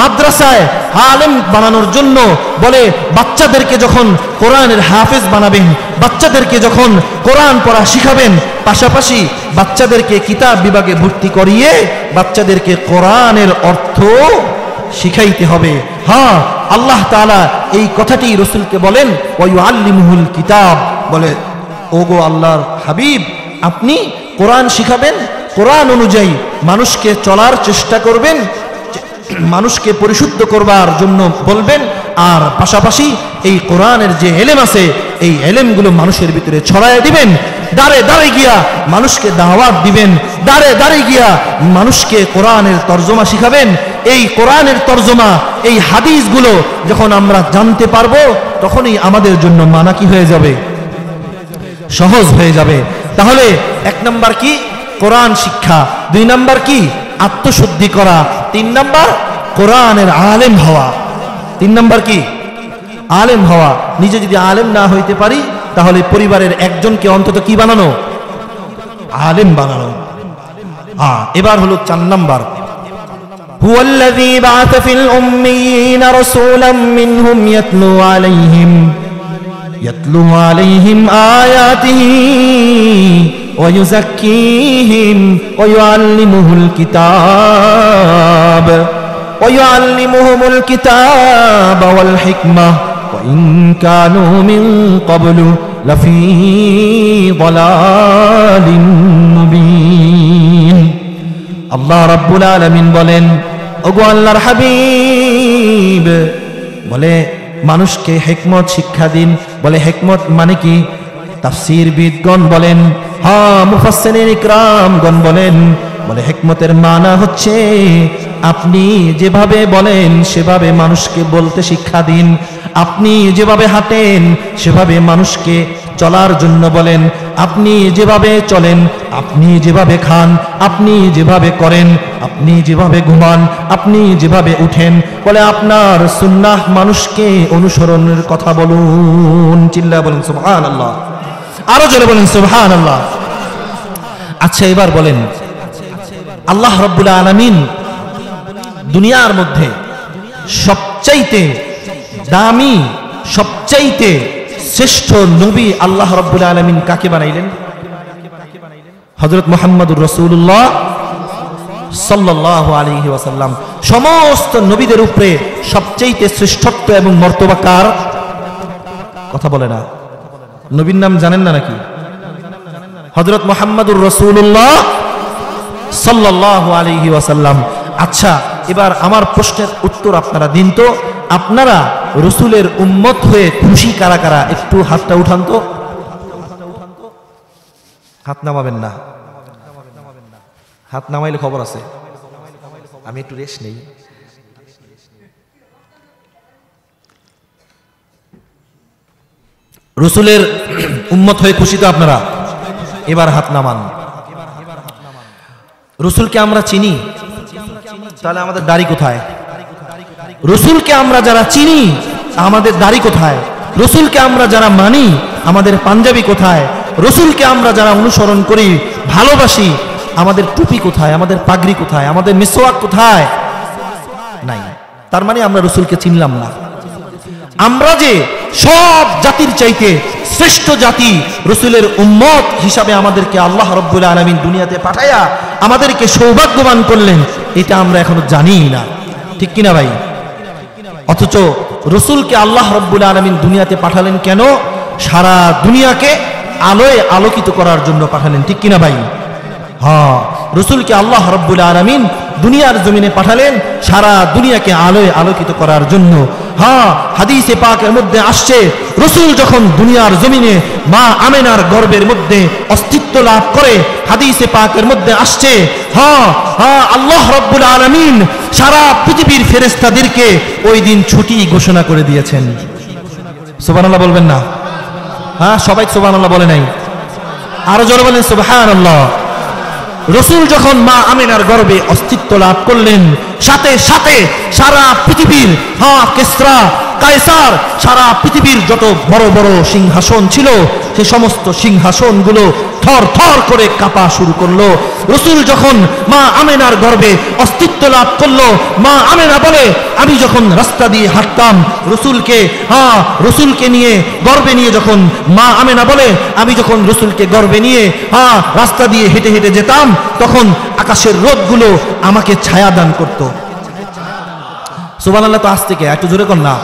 মাদ্রাসায় আলেম বানানোর জন্য। বলে বাচ্চাদেরকে যখন কোরআনের হাফেজ বানাবেন, বাচ্চাদেরকে যখন কোরআন পড়া শিখাবেন, পাশাপাশি বাচ্চাদেরকে কিতাব বিভাগে ভর্তি করিয়ে বাচ্চাদেরকে কোরআনের অর্থ শিখাইতে হবে। হ্যাঁ, আল্লাহ তাআলা এই কথাটি রাসূলকে বলেন ওয়ায়ুআল্লিমুহুল কিতাব, বলে ওগো আল্লাহর হাবিব আপনি কোরআন শিখাবেন, কোরআন অনুযায়ী মানুষকে চলার চেষ্টা করবেন, মানুষকে পরিশুদ্ধ করবার জন্য বলবেন, আর পাশাপাশি এই কোরআনের যে এলেম আছে এই এলেমগুলো মানুষের ভিতরে ছড়ায় দিবেন। দাঁড়ে দাঁড়ে গিয়া মানুষকে দাওয়াত দিবেন, দাঁড়ে দাঁড়ে গিয়া মানুষকে কোরআনের তরজমা শিখাবেন। এই কোরআনের তরজমা, এই হাদিসগুলো যখন আমরা জানতে পারবো তখনই আমাদের জন্য মানা কি হয়ে যাবে? সহজ হয়ে যাবে। তাহলে 1 নাম্বার কি? কোরআন শিক্ষা, 2 নাম্বার কি আত্মশুদ্ধি করা, 3 নাম্বার কোরআনের আলেম হওয়া। 3 নাম্বার কি আলেম হওয়া। নিজে যদি আলেম না হইতে পারি তাহলে পরিবারের একজনকে অন্তত কি বানানো, আলেম বানানো। এবার হলো 4 নাম্বার, হুয়াল্লাযী বা'আথা ফিল উম্মিয়িনা রাসূলাম মিনহুম ইয়াতলু আলাইহিম আয়াতিহি ওয়া ইউযাক্কিহিম ওয়া ইউআল্লিমুহুল কিতাব ওয়াল হিকমাহ ওয়া ইন কানু মিন ক্বাবলু লাফি যালালিন মুবিন। আল্লাহ রাব্বুল আলামিন বলেন, ওগো আল্লাহর হাবিব, বলে মানুষকে হিকমত শিক্ষা দিন। বলে হিকমত মানে কি? তাফসীরবিদগণ বলেন, মুফাসসিরিন ইকরামগণ বলেন, বলে হিকমতের মানা হচ্ছে আপনি যেভাবে বলেন সেভাবে মানুষকে বলতে শিক্ষা দিন। আপনি যেভাবে হাঁটেন সেভাবে মানুষকে চলার জন্য বলেন। আপনি যেভাবে চলেন, আপনি যেভাবে খান, আপনি যেভাবে করেন, আপনি যেভাবে ঘুমান, আপনি যেভাবে উঠেন, বলে আপনার সুন্নাহ মানুষকে অনুসরণের কথা বলুন। চিল্লায়া বলেন সুবহানাল্লাহ, আরো জোরে বলেন সুবহানাল্লাহ। আচ্ছা এবার বলেন, আল্লাহ রাব্বুল আলামিন দুনিয়ার মধ্যে সবচাইতে দামি, সবচাইতে শ্রেষ্ঠ নবী আল্লাহ রাব্বুল আলামিন কাকে বানাইলেন? হযরত মুহাম্মদুর রাসূলুল্লাহ সাল্লাল্লাহু আলাইহি ওয়াসাল্লাম। সমস্ত নবীদের উপরে সবচাইতে শ্রেষ্ঠত্ব এবং মর্তবা কার? কথা বলে না। নবীর নাম জানেন না নাকি? হযরত মুহাম্মদুর রাসূলুল্লাহ সাল্লাল্লাহু আলাইহি ওয়াসাল্লাম। আচ্ছা এবার আমার প্রশ্নের উত্তর আপনারা দিন তো, আপনারা রসুলের উম্মত হয়ে খুশি কারা কারা? একটু হাতটা উঠান তো। হাত নামাবেন না, হাত নামাইলে খবর আছে। আমি একটু রেস্ট নেই। রসুলের উম্মত হয়ে খুশি তো আপনারা? এবার হাত নামান। রসুলকে আমরা চিনি, তাহলে আমাদের দাড়ি কোথায়? রসুলকে আমরা যারা চিনি আমাদের দাড়ি কোথায়? রসুলকে আমরা যারা মানি আমাদের পাঞ্জাবি কোথায়? রসুলকে আমরা যারা অনুসরণ করি, ভালোবাসি, আমাদের টুপি কোথায়? আমাদের পাগড়ি কোথায়? আমাদের মিসওয়াক কোথায়? নাই। তার মানে আমরা রসুলকে চিনলাম না। আমরা যে সব জাতির চাইতে শ্রেষ্ঠ জাতি, রসুলের উম্মত হিসাবে আমাদেরকে আল্লাহ রাব্বুল আলামিন দুনিয়াতে পাঠায়া আমাদেরকে সৌভাগ্যবান করলেন, এটা আমরা এখনো জানি না। ঠিক কিনা ভাই? অথচ রসুলকে আল্লাহ রাব্বুল আলামিন দুনিয়াতে পাঠালেন কেন? সারা দুনিয়াকে আলোয় আলোকিত করার জন্য পাঠালেন। ঠিক কিনা ভাই? রসুলকে আল্লাহ রাব্বুল আলামিন দুনিয়ার জমিনে পাঠালেন সারা দুনিয়াকে আলোয় আলোকিত করার জন্য। হাদিসে পাকের মধ্যে আসছে, রসুল যখন দুনিয়ার জমিনে মা আমেনার গর্ভের মধ্যে অস্তিত্ব লাভ করে, হাদিসে পাকের মধ্যে আসছে, আল্লাহ রাব্বুল আলামিন সারা পৃথিবীর ফেরেশতাদেরকে ওই দিন ছুটি ঘোষণা করে দিয়েছেন। সুবহানাল্লাহ বলবেন না? সবাই সুবহানাল্লাহ বলে নাই? আরো জোরে বলেন সুবহানাল্লাহ। রসুল যখন মা আমিনার গর্ভে অস্তিত্ব লাভ করলেন, সাথে সাথে সারা পৃথিবীর কিসরা, কায়সার, সারা পৃথিবীর যত বড় বড় সিংহাসন ছিল সে সমস্ত সিংহাসনগুলো থর থর করে কাঁপা শুরু করলো। রসুল যখন মা আমেনার গর্ভে অস্তিত্ব লাভ করলো, মা আমেনা বলে, আমি যখন রাস্তা দিয়ে হাঁটতাম রসুলকে নিয়ে গর্ভে নিয়ে, যখন মা আমেনা বলে আমি যখন রসুলকে গর্ভে নিয়ে রাস্তা দিয়ে হেঁটে হেঁটে যেতাম, তখন আকাশের রোদগুলো আমাকে ছায়া দান করতো। সুবহানাল্লাহ। তো আজ থেকে একটু জোরে কর না।